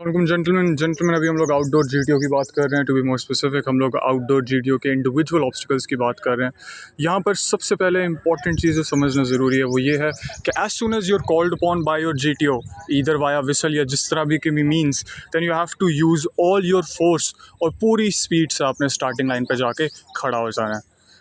Gentleman अभी हम लोग आउटडोर जीटीओ की बात कर रहे हैं। टू बी मोर स्पेसिफिक, हम लोग आउटडोर जीटीओ के इंडिविजुअल ऑब्स्टिकल्स की बात कर रहे हैं। यहाँ पर सबसे पहले इंपॉर्टेंट चीज़ जो समझना ज़रूरी है वो ये है कि as soon as you're called upon by your GTO, either via whistle या जिस तरह भी के means, then you have to use all your force और पूरी स्पीड से आपने स्टार्टिंग लाइन पर जाके खड़ा हो जाना है।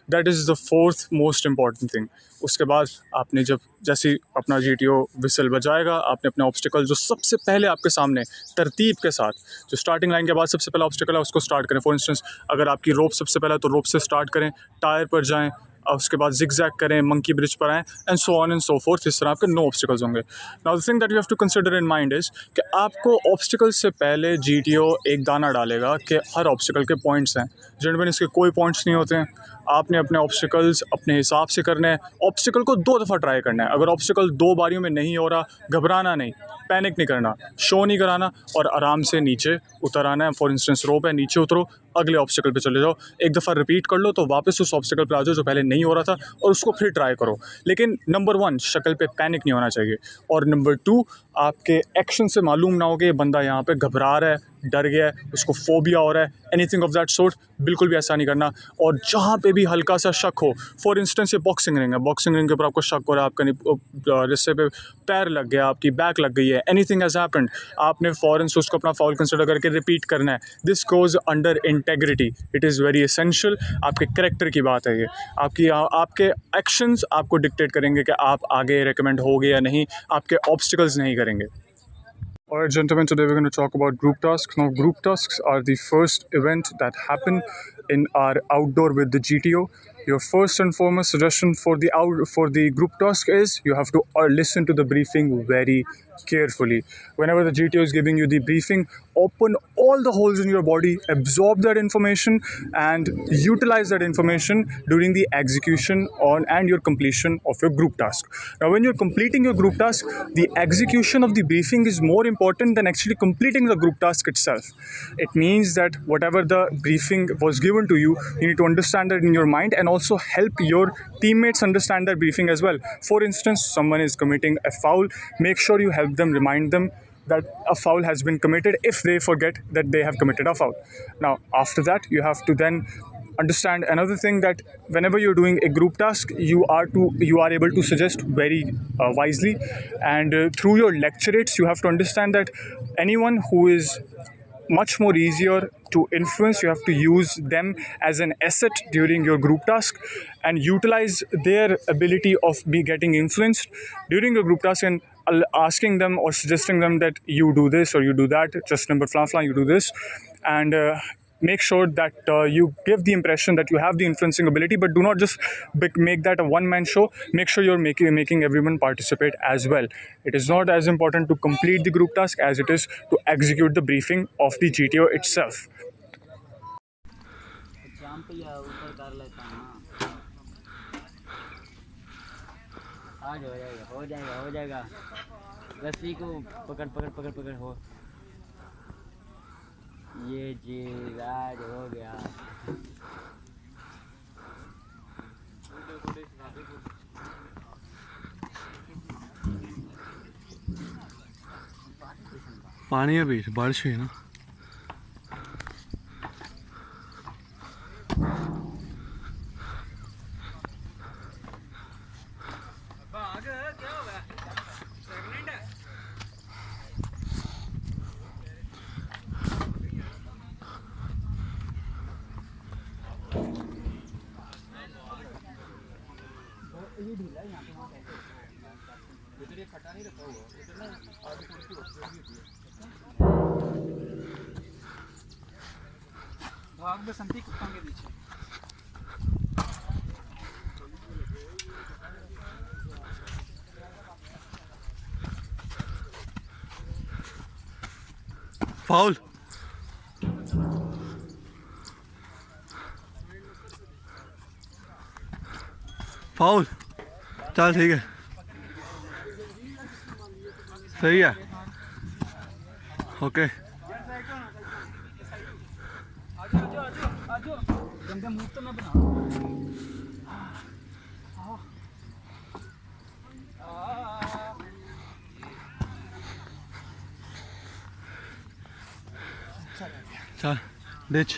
That is the fourth most important thing. उसके बाद आपने जब जैसे अपना जीटीओ विसल बजाएगा, आपने अपने ऑब्स्टिकल जो सबसे पहले आपके सामने तरतीब के साथ जो स्टार्टिंग लाइन के बाद सबसे पहला ऑब्स्टिकल है उसको स्टार्ट करें। फॉर इंस्टेंस, अगर आपकी रोप सबसे पहला है तो रोप से स्टार्ट करें, टायर पर जाएं, और उसके बाद जिगजैग करें, मंकी ब्रिज पर आएँ, and so on and so forth. इस तरह आपके 9 ऑब्स्टिकल्स होंगे। Now the thing that you have to consider in mind is कि आपको ऑब्स्टिकल से पहले जीटीओ एक दाना डालेगा कि हर ऑब्स्टिकल के पॉइंट्स हैं। जेंटलमैन, इसके कोई पॉइंट्स नहीं होते हैं। आपने अपने ऑब्स्टिकल्स अपने हिसाब से करने हैं। ऑब्स्टिकल को 2 दफ़ा ट्राई करना है। अगर ऑब्स्टिकल 2 बारियों में नहीं हो रहा, घबराना नहीं, पैनिक नहीं करना, शो नहीं कराना और आराम से नीचे उतर आना है। फॉर इंस्टेंस रोप है, नीचे उतरो, अगले ऑब्स्टिकल पे चले जाओ। एक दफ़ा रिपीट कर लो तो वापस उस ऑब्स्टिकल पे आ जाओ जो पहले नहीं हो रहा था और उसको फिर ट्राई करो। लेकिन नंबर 1, शक्ल पे पैनिक नहीं होना चाहिए। और नंबर 2, आपके एक्शन से मालूम ना हो कि ये बंदा यहाँ पे घबरा रहा है, डर गया है, उसको फोबिया हो रहा है, एनीथिंग ऑफ दैट सोर्ट। बिल्कुल भी ऐसा नहीं करना। और जहाँ पे भी हल्का सा शक हो, फॉर इंस्टेंस ये बॉक्सिंग रिंग है, बॉक्सिंग रिंग के ऊपर आपको शक हो रहा है, आपका रिस्से पे पैर लग गया, आपकी बैक लग गई है, एनीथिंग हैज़ हैपेंड, आपने फ़ौरन से उसको अपना फाउल कंसिडर करके रिपीट करना है। This goes under integrity, it is very essential. आपके कैरेक्टर की बात है ये। आपके एक्शंस आपको डिक्टेट करेंगे कि आप आगे रिकमेंड होगे या नहीं, आपके ऑब्स्टिकल्स नहीं करेंगे। Alright, gentlemen, today we're going to talk about group tasks. Now, group tasks are the first event that happen in our outdoor with the GTO. Your first and foremost suggestion for the group task is you have to listen to the briefing very carefully. Whenever the GTO is giving you the briefing, open all the holes in your body, absorb that information, and utilize that information during the execution and your completion of your group task. Now, when you're completing your group task, the execution of the briefing is more important than actually completing the group task itself. It means that whatever the briefing was given to you, you need to understand that in your mind and also help your teammates understand that briefing as well. For instance, someone is committing a foul, make sure you help them, remind them that a foul has been committed if they forget that they have committed a foul. Now, after that, you have to then understand another thing, that whenever you're doing a group task, you are able to suggest very wisely, and through your lecturates you have to understand that anyone who is much more easier to influence, you have to use them as an asset during your group task and utilize their ability of getting influenced during your group task, and asking them or suggesting them that you do this or you do that, just number flan flan, you do this, and make sure that you give the impression that you have the influencing ability, but do not just make that a one-man show. Make sure you're making everyone participate as well. It is not as important to complete the group task as it is to execute the briefing of the GTO itself. आज हो जाएगा रस्सी को पकड़ पकड़ पकड़ पकड़ हो। ये जी आज हो गया। पानी अभी बारिश हुई ना। ये ढीला है यहाँ पे, वहाँ कैसे इधर ये फटा नहीं रखा हुआ, इधर ना आगे थोड़ी सी होती है भाग बसंती कुत्तों के पीछे। फाउल फाउल, चल ठीक है, सही है, ओके। गंदे मुंह तो ना बना। चल डिच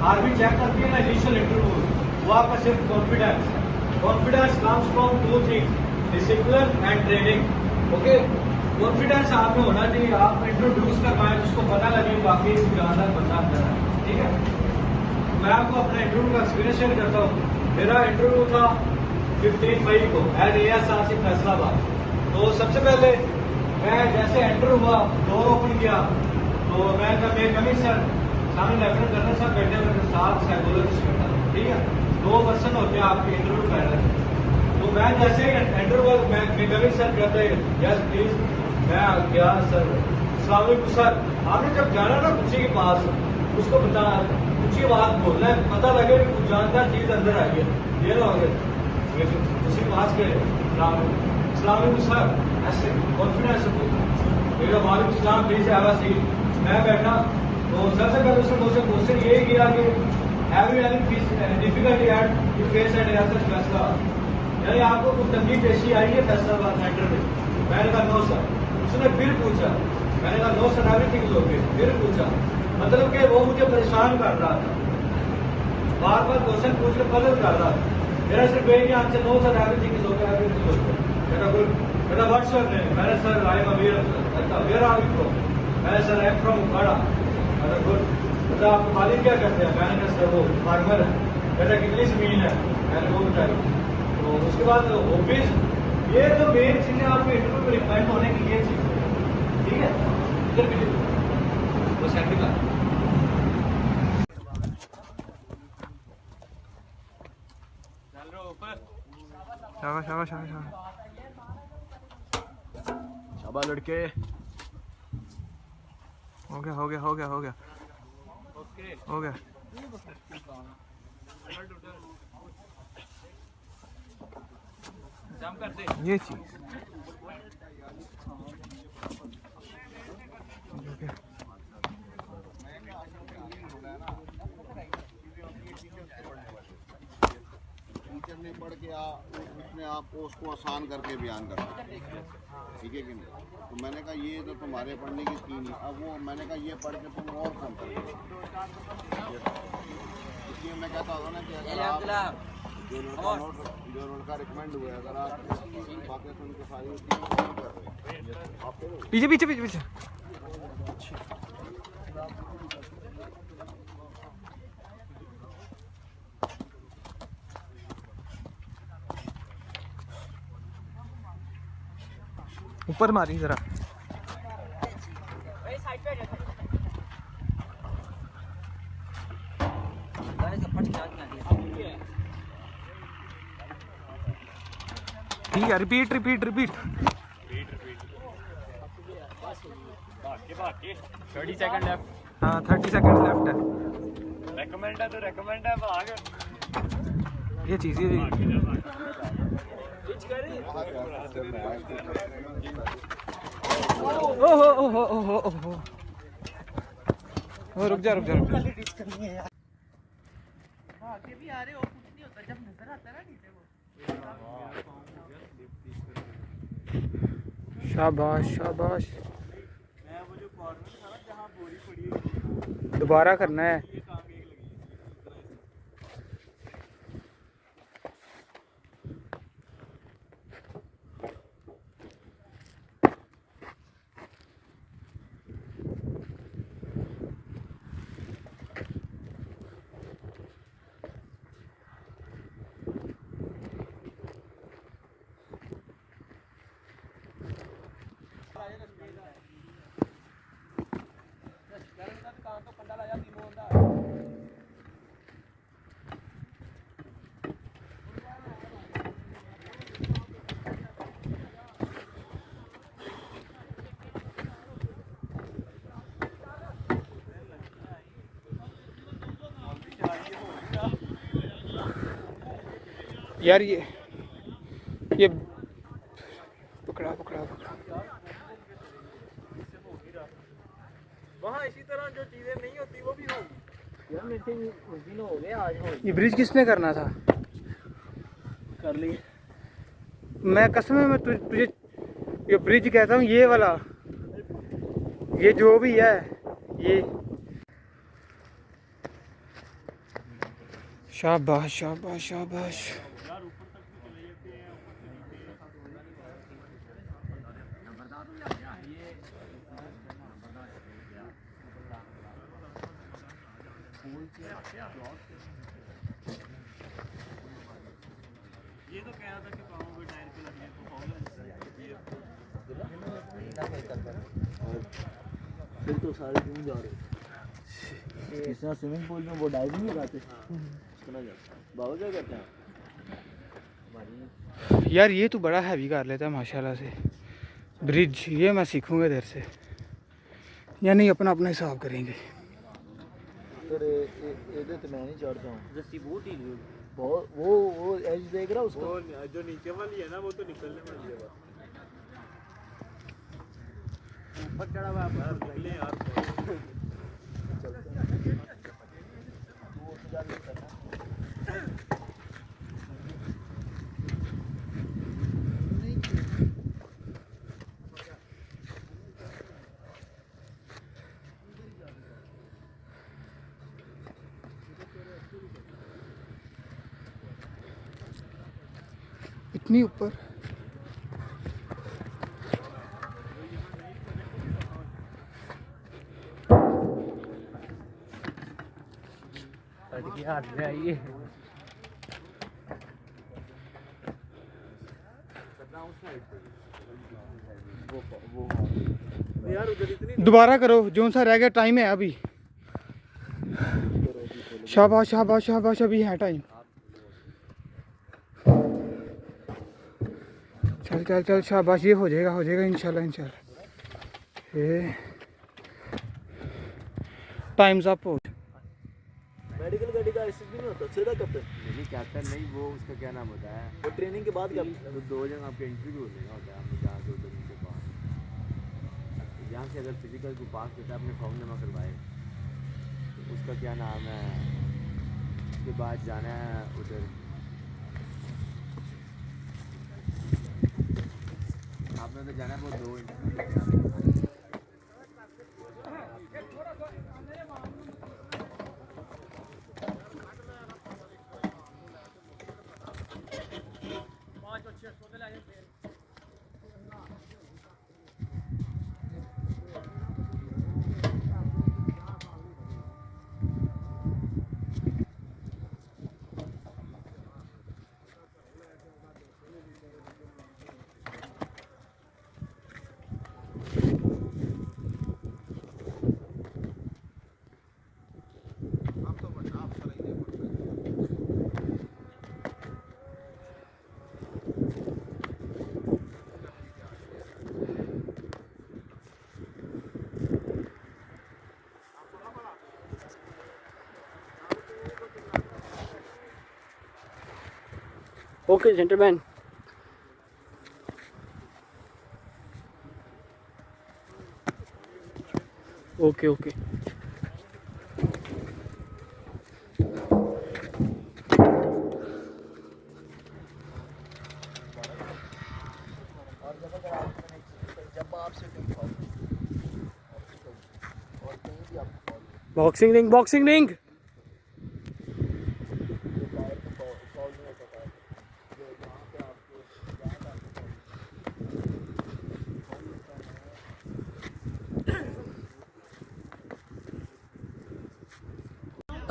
आर्मी चेक करती है ना इनिशियल इंटरव्यू, वो आपका सिर्फ confidence comes from two things, discipline and training. Okay, confidence आप में होना चाहिए, आप इंट्रोड्यूस करवाएं, उसको पता लगे वाकई जानदार बंदा अंदर है। ठीक है, मैं आपको अपना इंटरव्यू का एक्सपीरियंस शेयर करता हूँ। मेरा इंटरव्यू था 15 मई को एज ASRC फैसलाबाद। तो सबसे पहले मैं जैसे एंटर हुआ, डोर ओपन किया, तो मैं कमी सर सामने लेफ्टिनेंट कर्नल साहब बैठे हुए थे, साथ साइकोलॉजिस्ट बैठा था। ठीक है, 2 पर्सन होते हैं आपके इंटरव्यू कर रहे थे। तो मैं जैसे एंटर हुआ, मैं कमी सर कहते यस प्लीज, मैं गया सर अस्सलाम वालेकुम सर। आपने जब जाना ना कुर्सी के पास, उसको बता कुछ बात बोलना है, पता लगे कि कुछ जानदार चीज अंदर आई है, ये ना हो गए उसी पास गए अस्सलाम वालेकुम सर, ऐसे कॉन्फिडेंस से बोला वालेकुम सलाम प्लीज हैव अ सीट। मैं बैठा तो सबसे पहले उसने मुझसे क्वेश्चन ये किया कि have you any difficulty at you face at airport फैसला, यानी आपको कुछ तंगी पेशी आई है फैसलाबाद सेंटर में। मैंने कहा नो सर। उसने फिर पूछा, मैंने कहा no sir everything is okay. फिर पूछा, मतलब कि वो मुझे परेशान कर रहा था, बार बार क्वेश्चन पूछ के पजल कर रहा था। मेरा सिर्फ यही answer no sir everything is okay, everything is okay. मेरा व्हाट्स योर नेम? मैंने sir I am where are you from? मैंने sir I am from Okara. मतलब आपको मालिक क्या करते हैं? मैंने कहा सर वो फार्मर है। बेटा कितनी जमीन है? मैंने वो बताई। तो उसके बाद ऑफिस, ये तो मेन चीजें आपको इंटरव्यू में रिक्वायर्ड होने की ये चीज है। ठीक है, इधर भी वो सेंटर का शाबाश शाबाश शाबाश शाबाश लड़के। हो गया हो गया हो गया हो गया हो गया। ये चीज नहीं पढ़ के उसने आपको उसको आसान करके बयान करना, ठीक है कि नहीं? तो मैंने कहा ये तो तुम्हारे पढ़ने की थी नहीं। अब वो मैंने कहा ये पढ़ के तुम और कौन कर, इसलिए मैं कहता हूँ ना कि अगर आप जो लड़का रिकमेंड हुआ है, अगर आप बातें सुन के सारी पीछे पीछे पीछे पीछे ऊपर मारी जरा। ठीक है, repeat repeat repeat. 30 second left. हाँ 30 सेकंड लेफ्ट है। रेकमेंड है तो रेकमेंड है, भाग। ये चीज ओहो ओहो ओहो ओहो। रुक जा रुक जा रुक जा। आगे भी आ रहे हो, कुछ नहीं होता जब नजर आता है ना नीचे वो। शाबाश शाबाश। दोबारा करना है। यार ये पकड़ा पकड़ा पकड़ा। वहाँ इसी तरह जो चीजें नहीं होती वो भी होगी। ये ब्रिज किसने करना था? कर लिए। मैं कसम है, मैं तुझे ये ब्रिज कहता हूँ, ये वाला, ये जो भी है ये। शाबाश शाबाश शाबाश। ये तो कह रहा था कि पाँव के टायर पे लगने को फिर तो सारे क्यों जा रहे? इस तरह स्विमिंग पूल में वो डाइव नहीं लगाते? सुना जाता बाबा क्या कहते हैं? यार ये तो बड़ा हैवी कर लेता है माशाल्लाह से ब्रिज। ये मैं सीखूंगा इधर से, यानी अपना अपना हिसाब करेंगे। फिर इधर तो मैं नहीं चढ़ता हूँ। रस्सी बहुत ही बहुत वो एज देख रहा उसको। वो जो नीचे वाली है ना वो तो निकलने वाली है। ऊपर चढ़ा हुआ है निकले यार। इतनी ऊपर लड़की हाथ में आई है। यार उधर इतनी दोबारा करो, जो सा रह गया टाइम है अभी। शाबाश शाबाश शाबाश, अभी है टाइम। चल चल चल शाबाश, ये हो जाएगा इंशाल्लाह इंशाल्लाह। ये टाइम्स अप हो। मेडिकल गाड़ी का एसएस भी नहीं होता, सीधा कैप्टन। नहीं कैप्टन नहीं, वो उसका क्या नाम होता है, वो ट्रेनिंग के बाद तो 2 जगह आपका इंटरव्यू लेना होता है। आपने जहाँ 2 दिन के बाद यहाँ से अगर फिजिकल को पास करता है, अपने फॉर्म जमा करवाए, तो उसका क्या नाम है, उसके बाद जाना है उधर। आपने तो जाना है, वो 2 interview. Okay gentleman. Okay okay. Boxing ring boxing ring.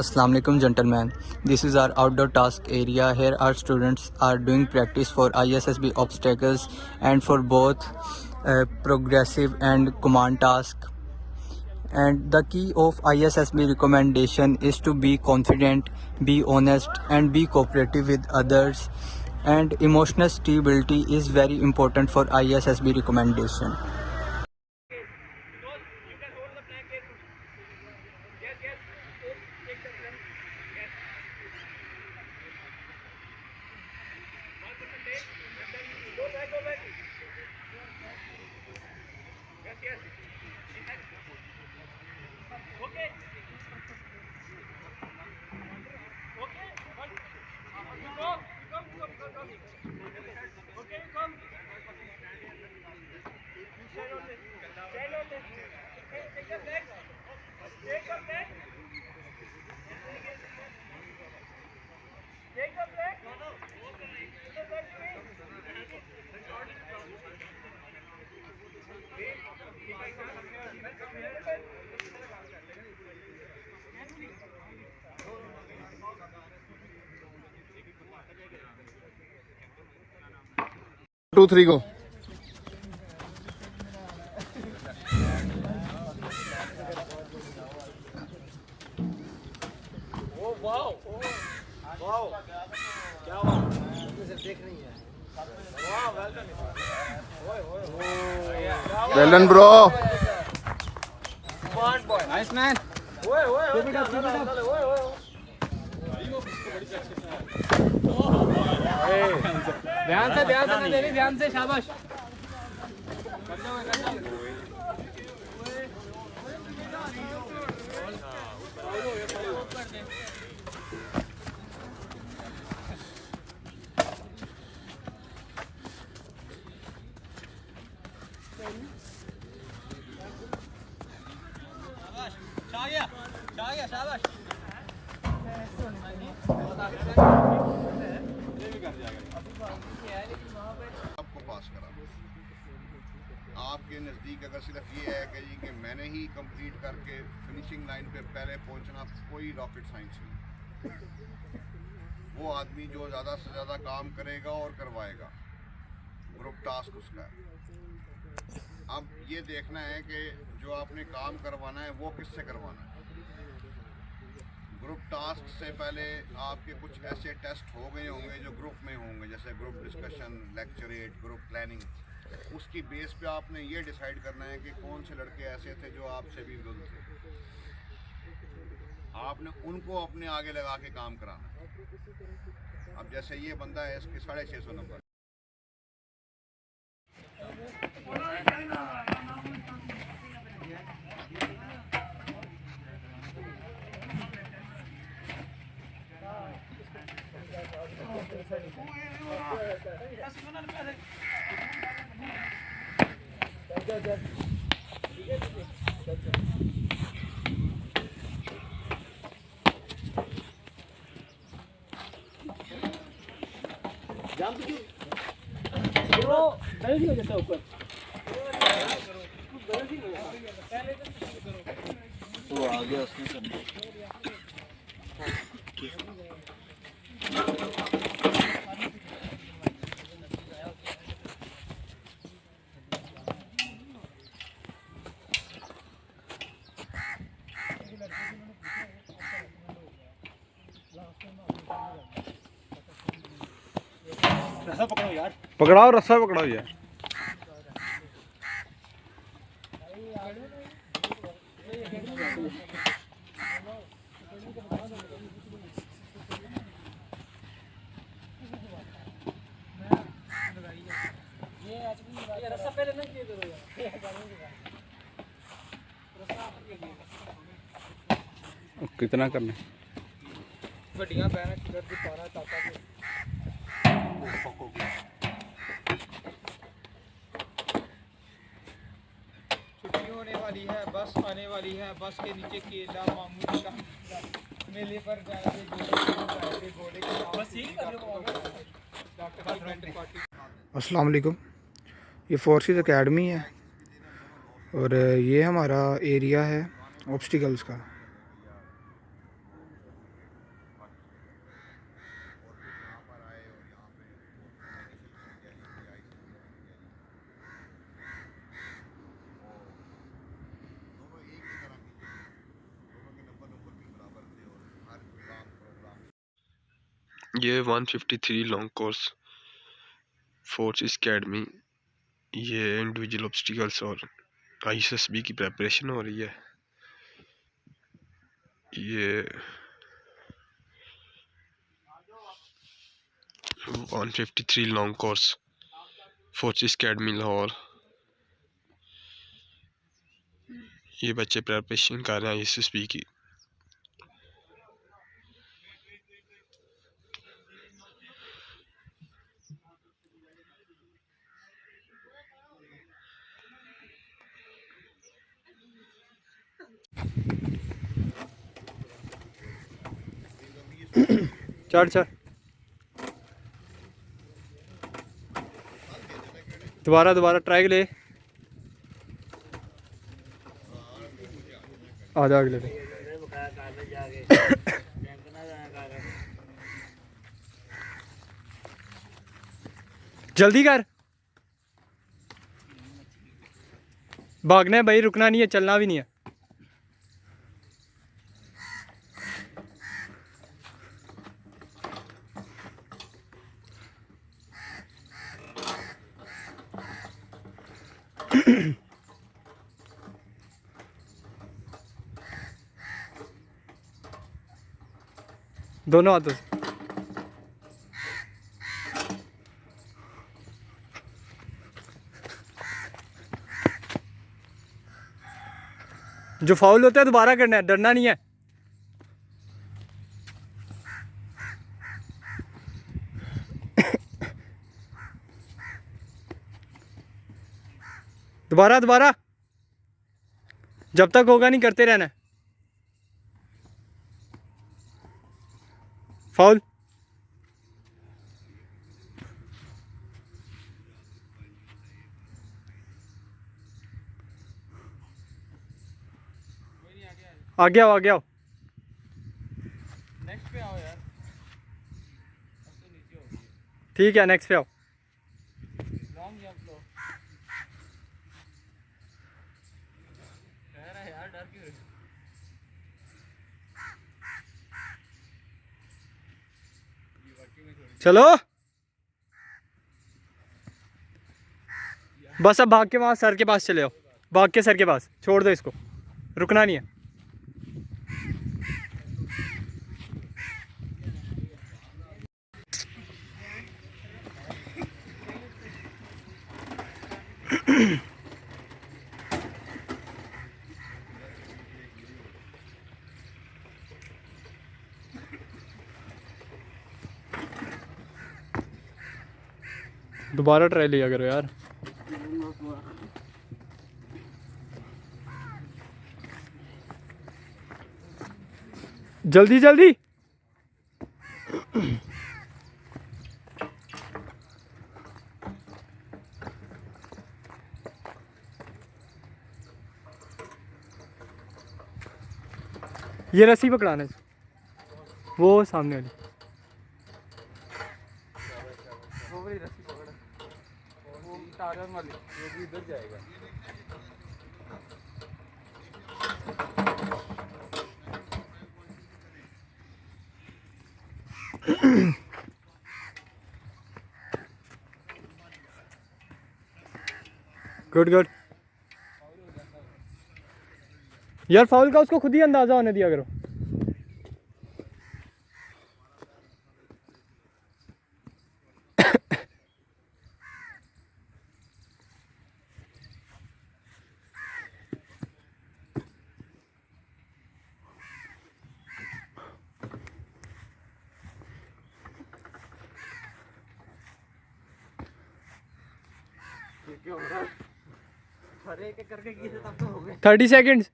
Assalamu alaikum gentlemen, this is our outdoor task area. Here our students are doing practice for ISSB obstacles and for both progressive and command task. And the key of ISSB recommendation is to be confident, be honest and be cooperative with others, and emotional stability is very important for ISSB recommendation. 2 3 go. Well done bro. Nice man. ध्यान से देनी, ध्यान से, शाबाश। आपको पास करा। आपके नज़दीक अगर सिर्फ ये है कि जी कि मैंने ही कंप्लीट करके फिनिशिंग लाइन पे पहले पहुंचना, कोई रॉकेट साइंस नहीं। वो आदमी जो ज़्यादा से ज़्यादा काम करेगा और करवाएगा, ग्रुप टास्क उसका है। अब ये देखना है कि जो आपने काम करवाना है वो किससे करवाना है। ग्रुप टास्क से पहले आपके कुछ ऐसे टेस्ट हो गए होंगे जो ग्रुप में होंगे, जैसे group discussion, lecturette, group planning. उसकी बेस पे आपने ये डिसाइड करना है कि कौन से लड़के ऐसे थे जो आपसे भी विरुद्ध थे, आपने उनको अपने आगे लगा के काम कराना है। अब जैसे ये बंदा है, इसके 650 नंबर। पकड़ाओ, रस्सा पकड़ाओ यार। कितना करना बड़िया पैर छुट्टी होने वाली है, बस आने वाली है। बस के नीचे केला मामू का मेले पर जाएंगे घोड़े के। अस्सलाम वालेकुम, ये फोर्सेस एकेडमी है और ये हमारा एरिया है ऑब्स्टिकल्स का। ये 153 लॉन्ग कोर्स फोर्सेस एकेडमी, ये इंडिविजुअल ऑब्स्टिकल्स और ISSB की प्रेपरेशन हो रही है। ये 153 long course forces academy Lahore, ये बच्चे प्रेपरेशन कर रहे हैं ISSB की। चढ़ चढ़, दोबारा ट्राई ले, आजा अगले पे। जल्दी कर। भागना है भाई, रुकना नहीं है, चलना भी नहीं है। दोनों हाथों से। जो फाउल होता है दोबारा करना है, डरना नहीं है। दोबारा दोबारा, जब तक होगा नहीं करते रहना है। फाउल। आगे आओ, आगे आओ। नेक्स्ट पे आओ यार, ठीक है, नेक्स्ट पे आओ। लॉन्ग जंप लो। कह रहा है यार, डर क्यों रहे? चलो बस, अब भाग के वहाँ सर के पास चले आओ, भाग के सर के पास, छोड़ दो इसको, रुकना नहीं है। दोबारा ट्राई लिया करो यार। जल्दी जल्दी। ये रस्सी पकड़ाना है, वो सामने वाली। वो वाली रस्सी पकड़, वो टारगन वाली, वो भी इधर जाएगा। Good good. यार फाउल का उसको खुद ही अंदाजा होने दिया करो। अरे एक करके किए तब तो हो गए। 30 सेकेंड्स।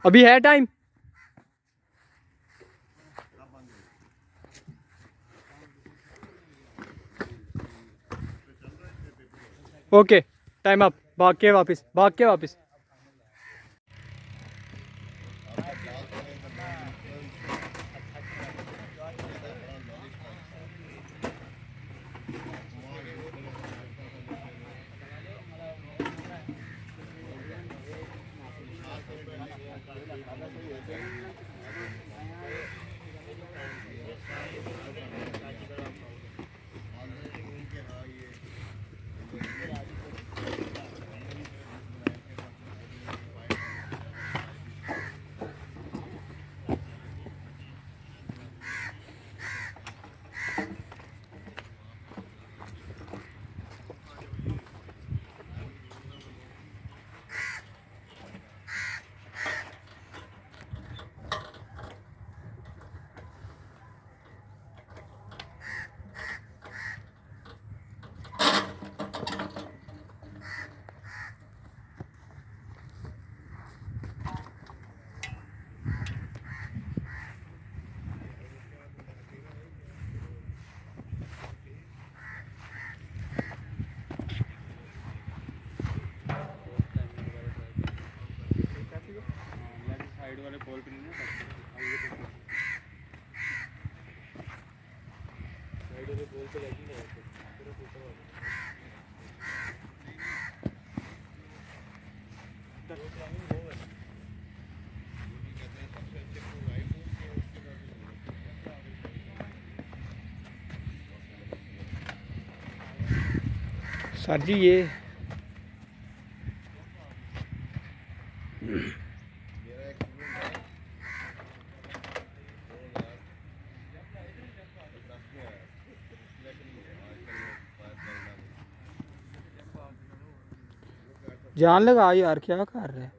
अभी है टाइम। Okay, time up. भाग के वापस, भाग के वापस। सर जी ये जान लगा यार, क्या कर रहे हैं?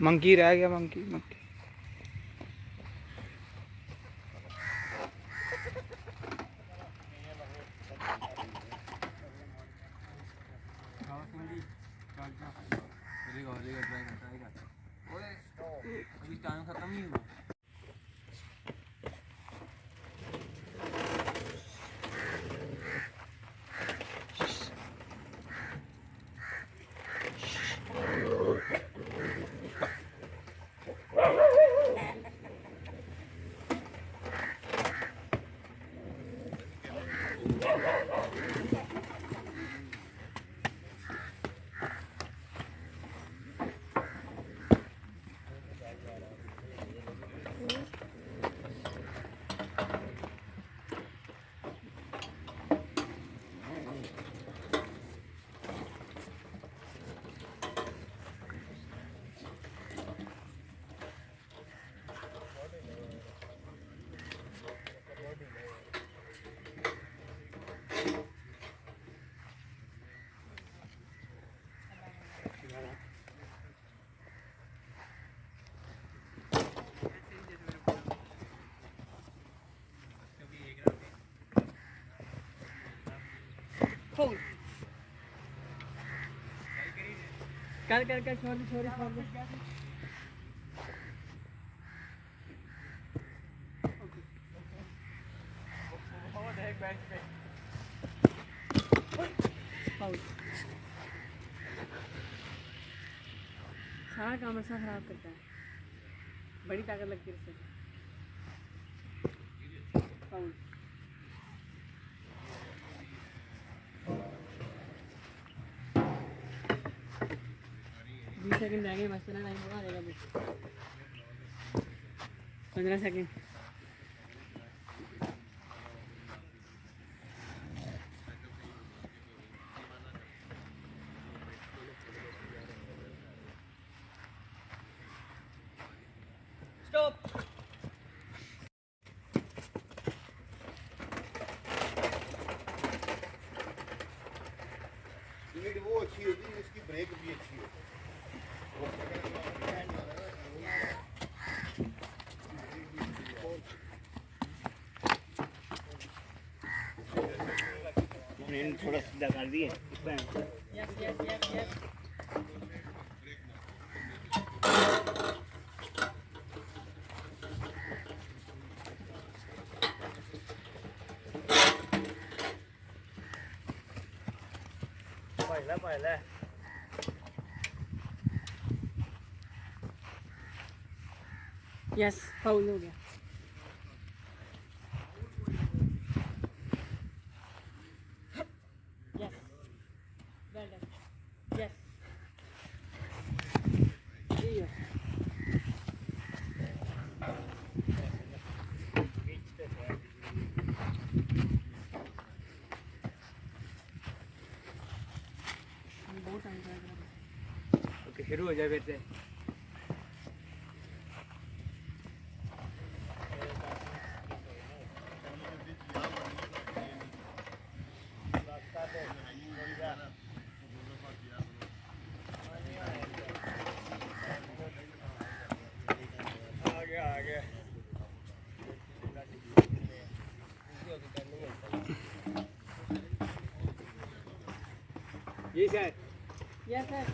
मंकी रह गया, मंकी मंकी। टाइम खत्म ही हुआ। कर कर कर छोड़ छोड़ छोड़। सारा काम ऐसा खराब करता है, बड़ी ताकत लगती है इससे। फाउल। 20 सेकंड रह गए बस, इतना टाइम हुआ रहेगा बस। 15 सेकंड। स्टॉप। स्पीड वो अच्छी होती है जिसकी ब्रेक भी अच्छी होती है। थोड़ा सीधा कर दिए। Yes yes yes yes. पहला यस फाउल हो गया। Yes well done. यस शुरू हो जाए फिर से। ये सर यस सर।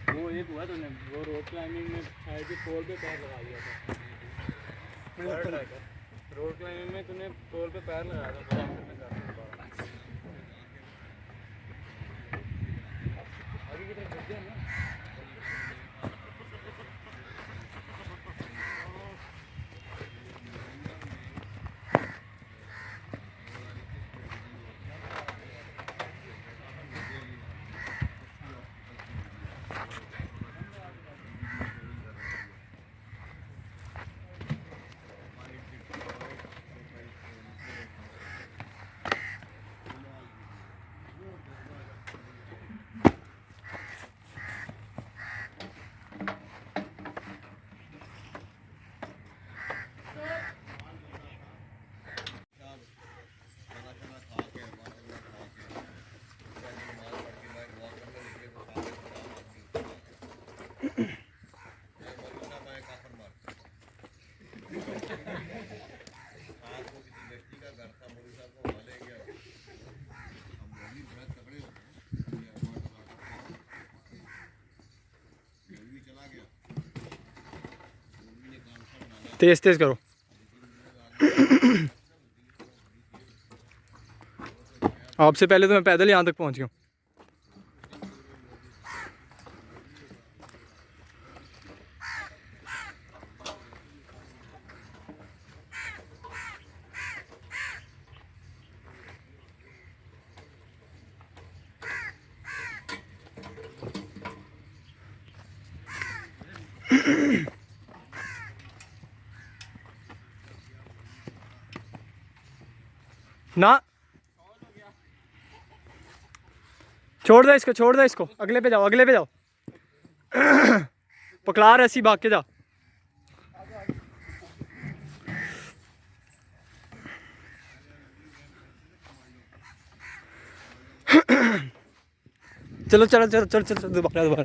वो एक हुआ तो वो रोड क्लाइंबिंग में शायद पोल पे पैर लगा दिया था। रोड क्लाइंबिंग में तूने पोल पे पैर लगाया था। आगे की तरफ बढ़ गया ना। तेज तेज करो। आपसे पहले तो मैं पैदल यहाँ तक पहुँच गया हूँ। ना छोड़ दे इसको, छोड़ दे इसको, अगले पे जाओ, अगले पे जाओ। पकड़ा रस्सी, भाग के जा। चलो चलो चलो चलो चलो दोबारा दोबारा।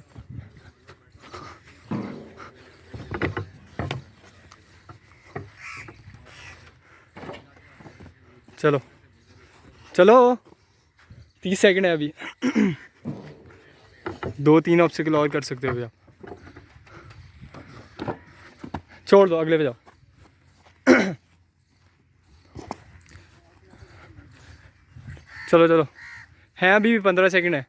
चलो चलो 30 सेकंड है अभी। 2-3 ऑब्स्टिकल और कर सकते हो भैया। छोड़ दो, अगले पे जाओ। चलो चलो, हैं अभी भी 15 सेकंड है।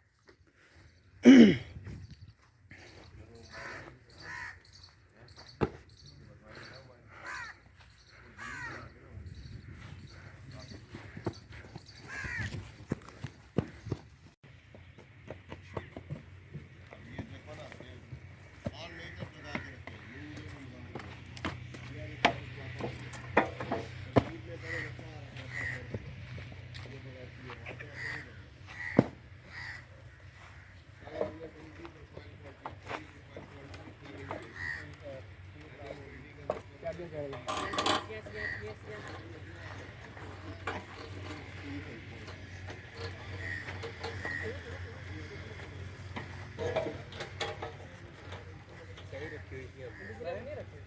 यस यस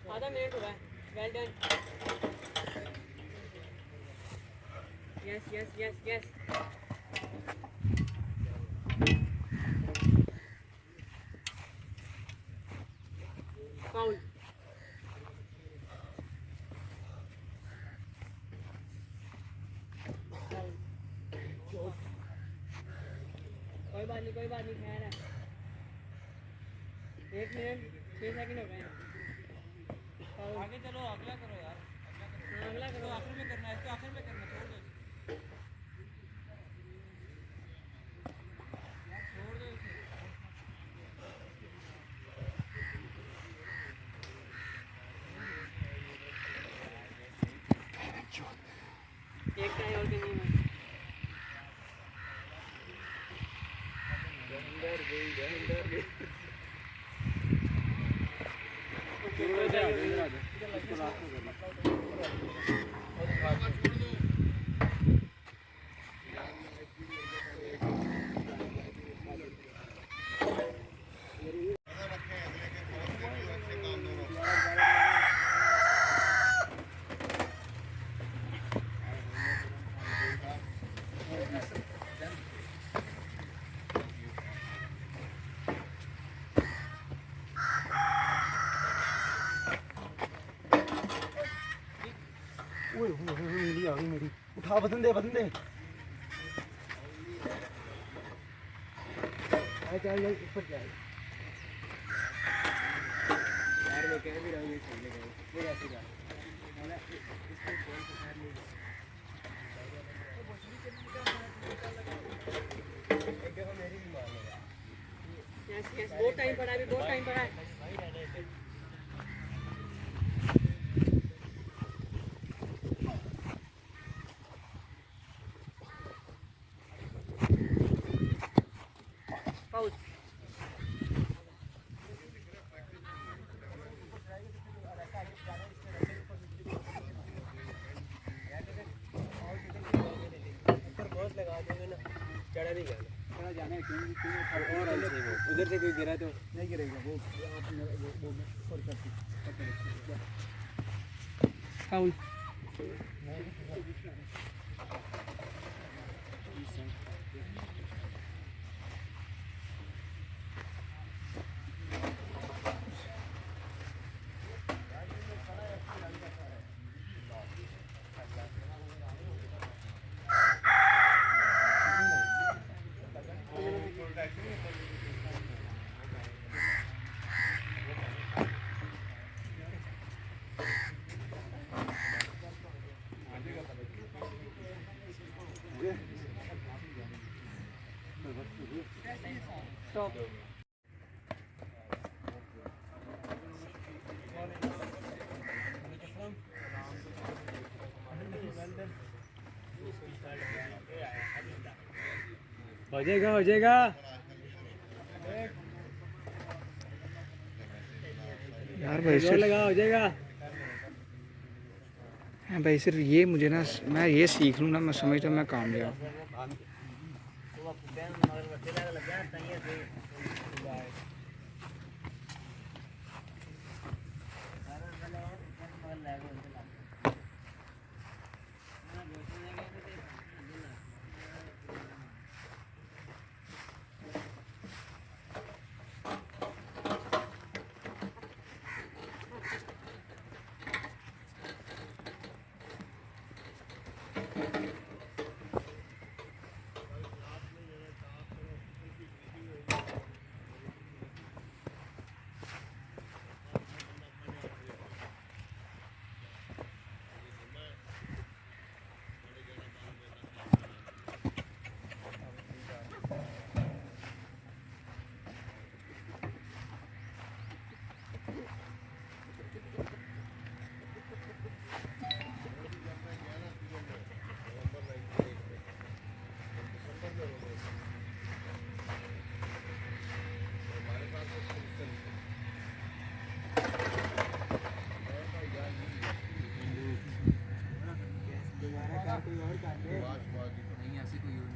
आधा मिनट हुआ है well done yes yes yes yes foul कोई बात नहीं खैर है 1 मिनट 6 सेकंड हो गए हैं आगे चलो अगला करो यार अगला करो आखिर में करना है इसको आखिर में करना छोड़ दो एक टाइम और करनी है उठा बदन दे चल ऊपर जाए यार मैं कह भी रहा हूँ ये खेलने का ये ऐसी बात यस यस बहुत टाइम पड़ा है अभी बहुत टाइम पड़ा है फाउल उधर से कोई गिरा तो नहीं गिरेगा वो फाउल स्टॉप हो जाएगा यार भाई जोर लगा हो जाएगा हाँ भाई सिर्फ ये मुझे ना मैं ये सीख लूँ ना मैं समझता हूँ मैं कामयाब कोई और कर ले नहीं ऐसे कोई और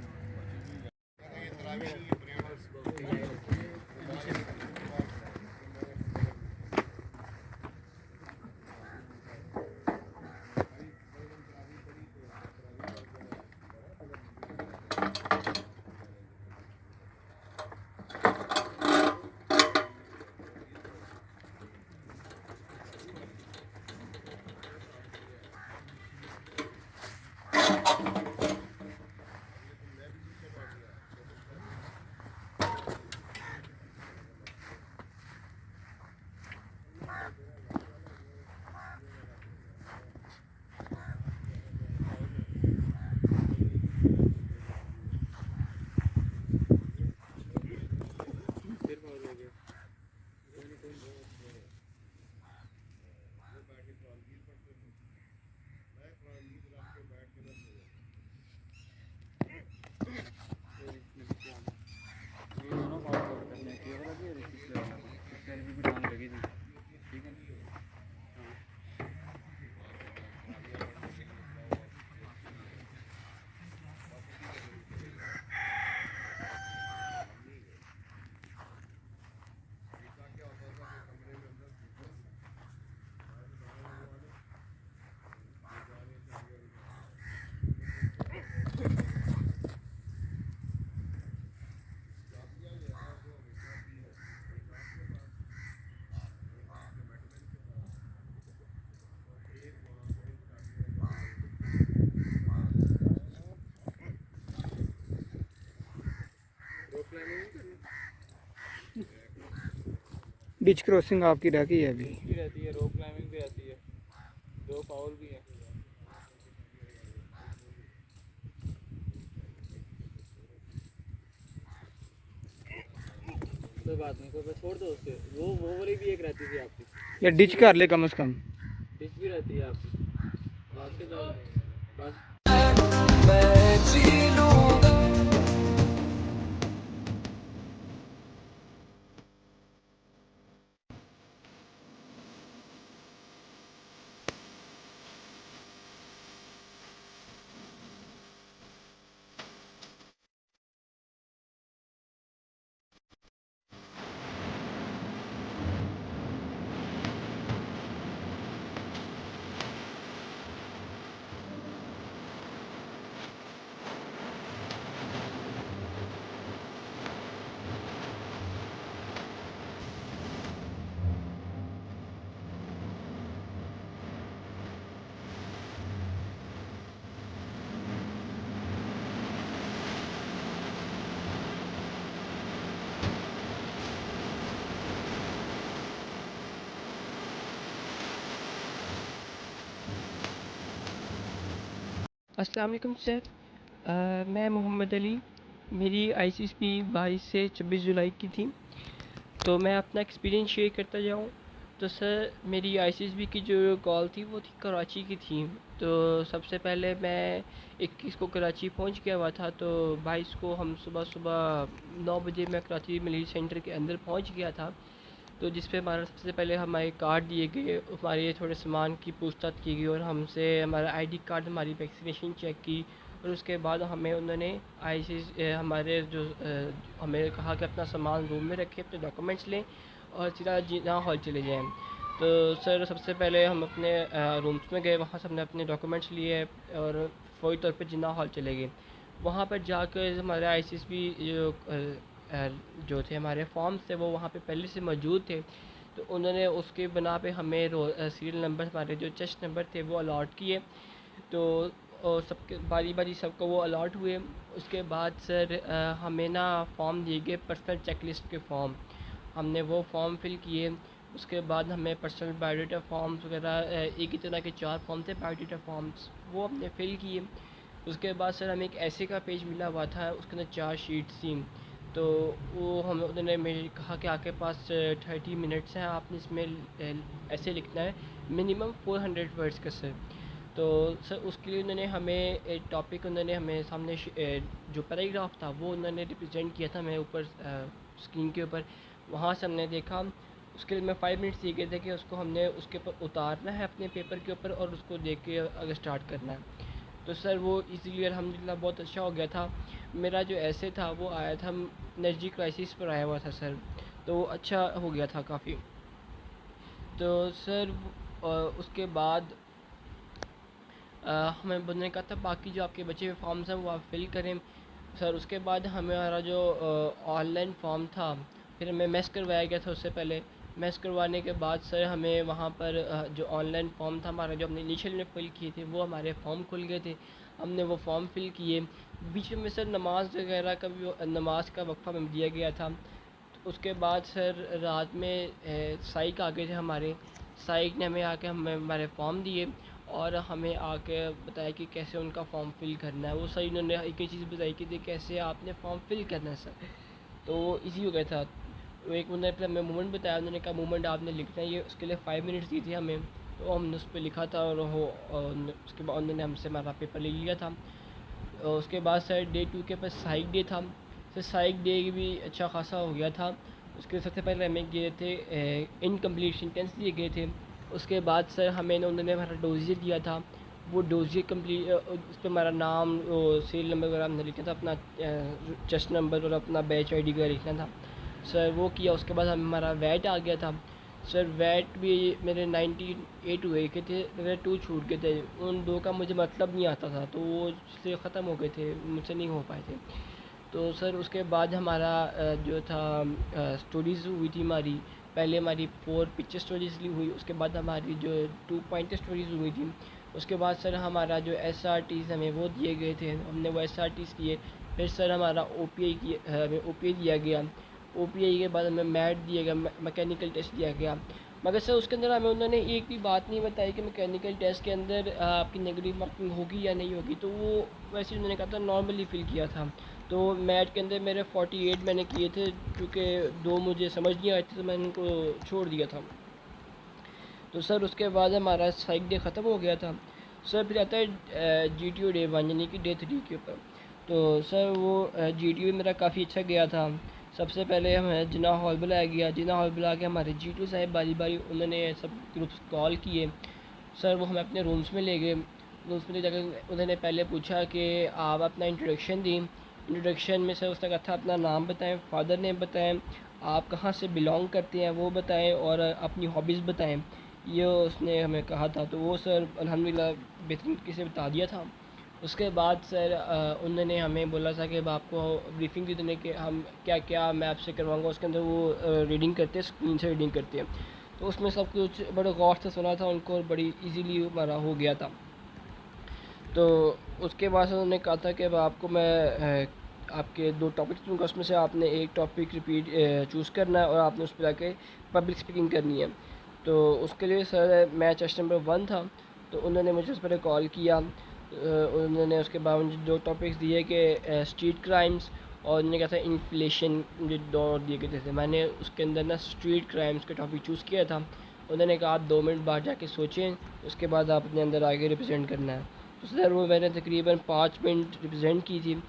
बीच क्रॉसिंग आपकी रह गई है अभी। भी रहती है, रॉक क्लाइंबिंग भी रहती है, 2 फाउल भी है। कोई बात नहीं, कोई छोड़ दो उसके, वो वाली भी एक रहती थी आपकी, या डिच कर ले कम से कम। डिच भी रहती है आपकी आपके तो बस। अस्सलाम वालेकुम सर, मैं मोहम्मद अली, मेरी ICSB 22 से 26 जुलाई की थी। तो मैं अपना एक्सपीरियंस शेयर करता जाऊँ तो सर, मेरी ICSB की जो कॉल थी वो थी कराची की थी। तो सबसे पहले मैं 21 को कराची पहुंच गया हुआ था, तो 22 को हम सुबह 9 बजे मैं कराची मिलिट्री सेंटर के अंदर पहुंच गया था। तो जिस पे हमारा सबसे पहले हमारे कार्ड दिए गए, हमारे थोड़े सामान की पूछताछ की गई और हमसे हमारा ID कार्ड, हमारी वैक्सीनेशन चेक की। और उसके बाद हमें उन्होंने हमारे जो हमें कहा कि अपना सामान रूम में रखें, अपने डॉक्यूमेंट्स लें और सीधा जिन्ना हॉल चले जाएं। तो सर, सबसे पहले हम अपने रूम्स में गए, वहाँ से हमने अपने डॉक्यूमेंट्स लिए और फ़ौरी तौर पर जिन्ना हॉल चले गए। वहाँ पर जाकर हमारे ICSB जो थे हमारे फॉर्म्स थे वो वहाँ पे पहले से मौजूद थे। तो उन्होंने उसके बना पे हमें सीरियल नंबर, हमारे जो चेस्ट नंबर थे वो अलॉट किए। तो सबके बारी बारी सबको वो अलॉट हुए। उसके बाद सर हमें ना फॉर्म दिए गए, पर्सनल चेकलिस्ट के फॉर्म। हमने वो फॉर्म फिल किए। उसके बाद हमें पर्सनल बायोडाटा फॉर्म्स वगैरह, एक ही तरह के 4 फॉर्म थे बायोडाटा फॉर्म्स, वो हमने फिल किए। उसके बाद सर हमें एक ऐसे का पेज मिला हुआ था, उसके अंदर 4 शीट्स थी। तो वो हम उन्होंने मुझे कहा कि आपके पास 30 मिनट्स हैं, आपने इसमें ऐसे लिखना है मिनिमम 400 वर्ड्स का सर। तो सर उसके लिए उन्होंने हमें एक टॉपिक, उन्होंने हमें सामने जो पैराग्राफ था वो उन्होंने रिप्रेजेंट किया था, मैं ऊपर स्क्रीन के ऊपर, वहाँ से हमने देखा। उसके लिए मैं 5 मिनट्स दिए गए थे कि उसको हमने उसके ऊपर उतारना है अपने पेपर के ऊपर और उसको देख के अगर स्टार्ट करना है। तो सर वो इसीलिए अल्हम्दुलिल्लाह बहुत अच्छा हो गया था। मेरा जो ऐसे था वो आया था एनर्जी क्राइसिस पर आया हुआ था सर, तो अच्छा हो गया था काफ़ी। तो सर उसके बाद हमें बोलने का था बाकी जो आपके बचे हुए फॉर्म्स हैं वो आप फिल करें। सर उसके बाद हमारा जो ऑनलाइन फॉर्म था, फिर हमें मेस करवाया गया था उससे पहले। मेस करवाने के बाद सर हमें वहाँ पर जो ऑनलाइन फॉर्म था हमारा, जो हमने इनिशियल में फिल किए थे, वो हमारे फॉर्म खुल गए थे। हमने वो फॉर्म फिल किए। बीच में सर नमाज वगैरह का भी नमाज का वक्फा हमें दिया गया था। तो उसके बाद सर रात में साइक आ गए थे हमारे। साइक ने हमें आके हमें हमारे फॉर्म दिए और हमें आके बताया कि कैसे उनका फॉर्म फिल करना है। वो सर इन्होंने एक ही चीज़ बताई कि कैसे आपने फॉर्म फिल करना है सर, तो वो ईजी हो गया था। वो एक उन्होंने फिर हमें मूवमेंट बताया, उन्होंने कहा मूवमेंट आपने लिखना है, ये उसके लिए 5 मिनट्स दी थी हमें, तो हमने उस पर लिखा था और उसके बाद उन्होंने हमसे हमारा पेपर ले लिया था। और उसके बाद सर डे 2 के पास साइक डे था। सर साइक डे भी अच्छा खासा हो गया था। उसके सबसे पहले हमें गए थे इनकम्प्लीट सेंटेंस दिए गए थे। उसके बाद सर हमें उन्होंने हमारा डोजियर दिया था। वो डोजियर कम्प्लीट उस पर हमारा नाम, सीरियल नंबर वगैरह हमने लिखा था, अपना चेस्ट नंबर और अपना बैच ID का लिखना था। सर वो किया। उसके बाद हमारा वैट आ गया था। सर वैट भी मेरे 98 हुए के थे, मेरे 2 छूट गए थे। उन 2 का मुझे मतलब नहीं आता था, तो वो इसलिए ख़त्म हो गए थे, मुझसे नहीं हो पाए थे। तो सर उसके बाद हमारा जो था स्टोरीज़ हुई थी हमारी। पहले हमारी 4 पिक्चर स्टोरीज़ हुई, उसके बाद हमारी जो 2 पॉइंटर स्टोरीज़ हुई थी। उसके बाद सर हमारा जो SRTs हमें वो दिए गए थे, हमने वो SRTs किए। फिर सर हमारा OPI हमें OPI दिया गया। OPI के बाद हमें मैट दिया गया, मैकेनिकल टेस्ट दिया गया। मगर सर उसके अंदर हमें उन्होंने एक भी बात नहीं बताई कि मैकेनिकल टेस्ट के अंदर आपकी नेगेटिव मार्किंग होगी या नहीं होगी, तो वो वैसे उन्होंने कहा था नॉर्मली फिल किया था। तो मैट के अंदर मेरे 48 मैंने किए थे, क्योंकि 2 मुझे समझ नहीं आए थे तो मैंने उनको छोड़ दिया था। तो सर उसके बाद हमारा साइक डे ख़त्म हो गया था। सर फिर आता है GTO डे 1 यानी कि डे 3 के ऊपर। तो सर वो GTO मेरा काफ़ी अच्छा गया था। सबसे पहले हमें जिन्ना हॉल बुलाया गया। जिन्ना हॉल बुला के हमारे GTO साहब बारी बारी उन्होंने सब ग्रुप्स कॉल किए। सर वो हमें अपने रूम्स में ले गए। रूम्स में ले जाकर उन्होंने पहले पूछा कि आप अपना इंट्रोडक्शन दी। इंट्रोडक्शन में सर उसने कहा था अपना नाम बताएं, फादर नेम बताएं, आप कहाँ से बिलोंग करते हैं वो बताएं, और अपनी हॉबीज़ बताएं, ये उसने हमें कहा था। तो वो सर अल्हम्दुलिल्लाह बेहतरीन तरीके से बता दिया था। उसके बाद सर उन्होंने हमें बोला था कि अब आपको ब्रीफिंग दी देने के हम क्या क्या मैं आपसे करवाऊँगा। उसके अंदर वो रीडिंग करते हैं, स्क्रीन से रीडिंग करते हैं। तो उसमें सब कुछ बड़े गौर से सुना था उनको और बड़ी इजीली हमारा हो गया था। तो उसके बाद से उन्होंने कहा था कि अब आपको मैं आपके 2 टॉपिक्स दूँगा, उसमें से आपने एक टॉपिक रिपीट चूज़ करना है और आपने उस पर जाके पब्लिक स्पीकिंग करनी है। तो उसके लिए सर मैं चेस्ट नंबर 1 था, तो उन्होंने मुझे उस पर कॉल किया। उन्होंने उसके बाद मुझे 2 टॉपिक्स दिए कि स्ट्रीट क्राइम्स और उन्होंने कहा था इन्फ्लेशन, मुझे 2 दिए गए थे। मैंने उसके अंदर ना स्ट्रीट क्राइम्स का टॉपिक चूज़ किया था। उन्होंने कहा आप 2 मिनट बाद जाके सोचें, उसके बाद आप अपने अंदर आगे रिप्रेजेंट करना है। तो सर वो मैंने तकरीबन 5 मिनट रिप्रेजेंट की थी।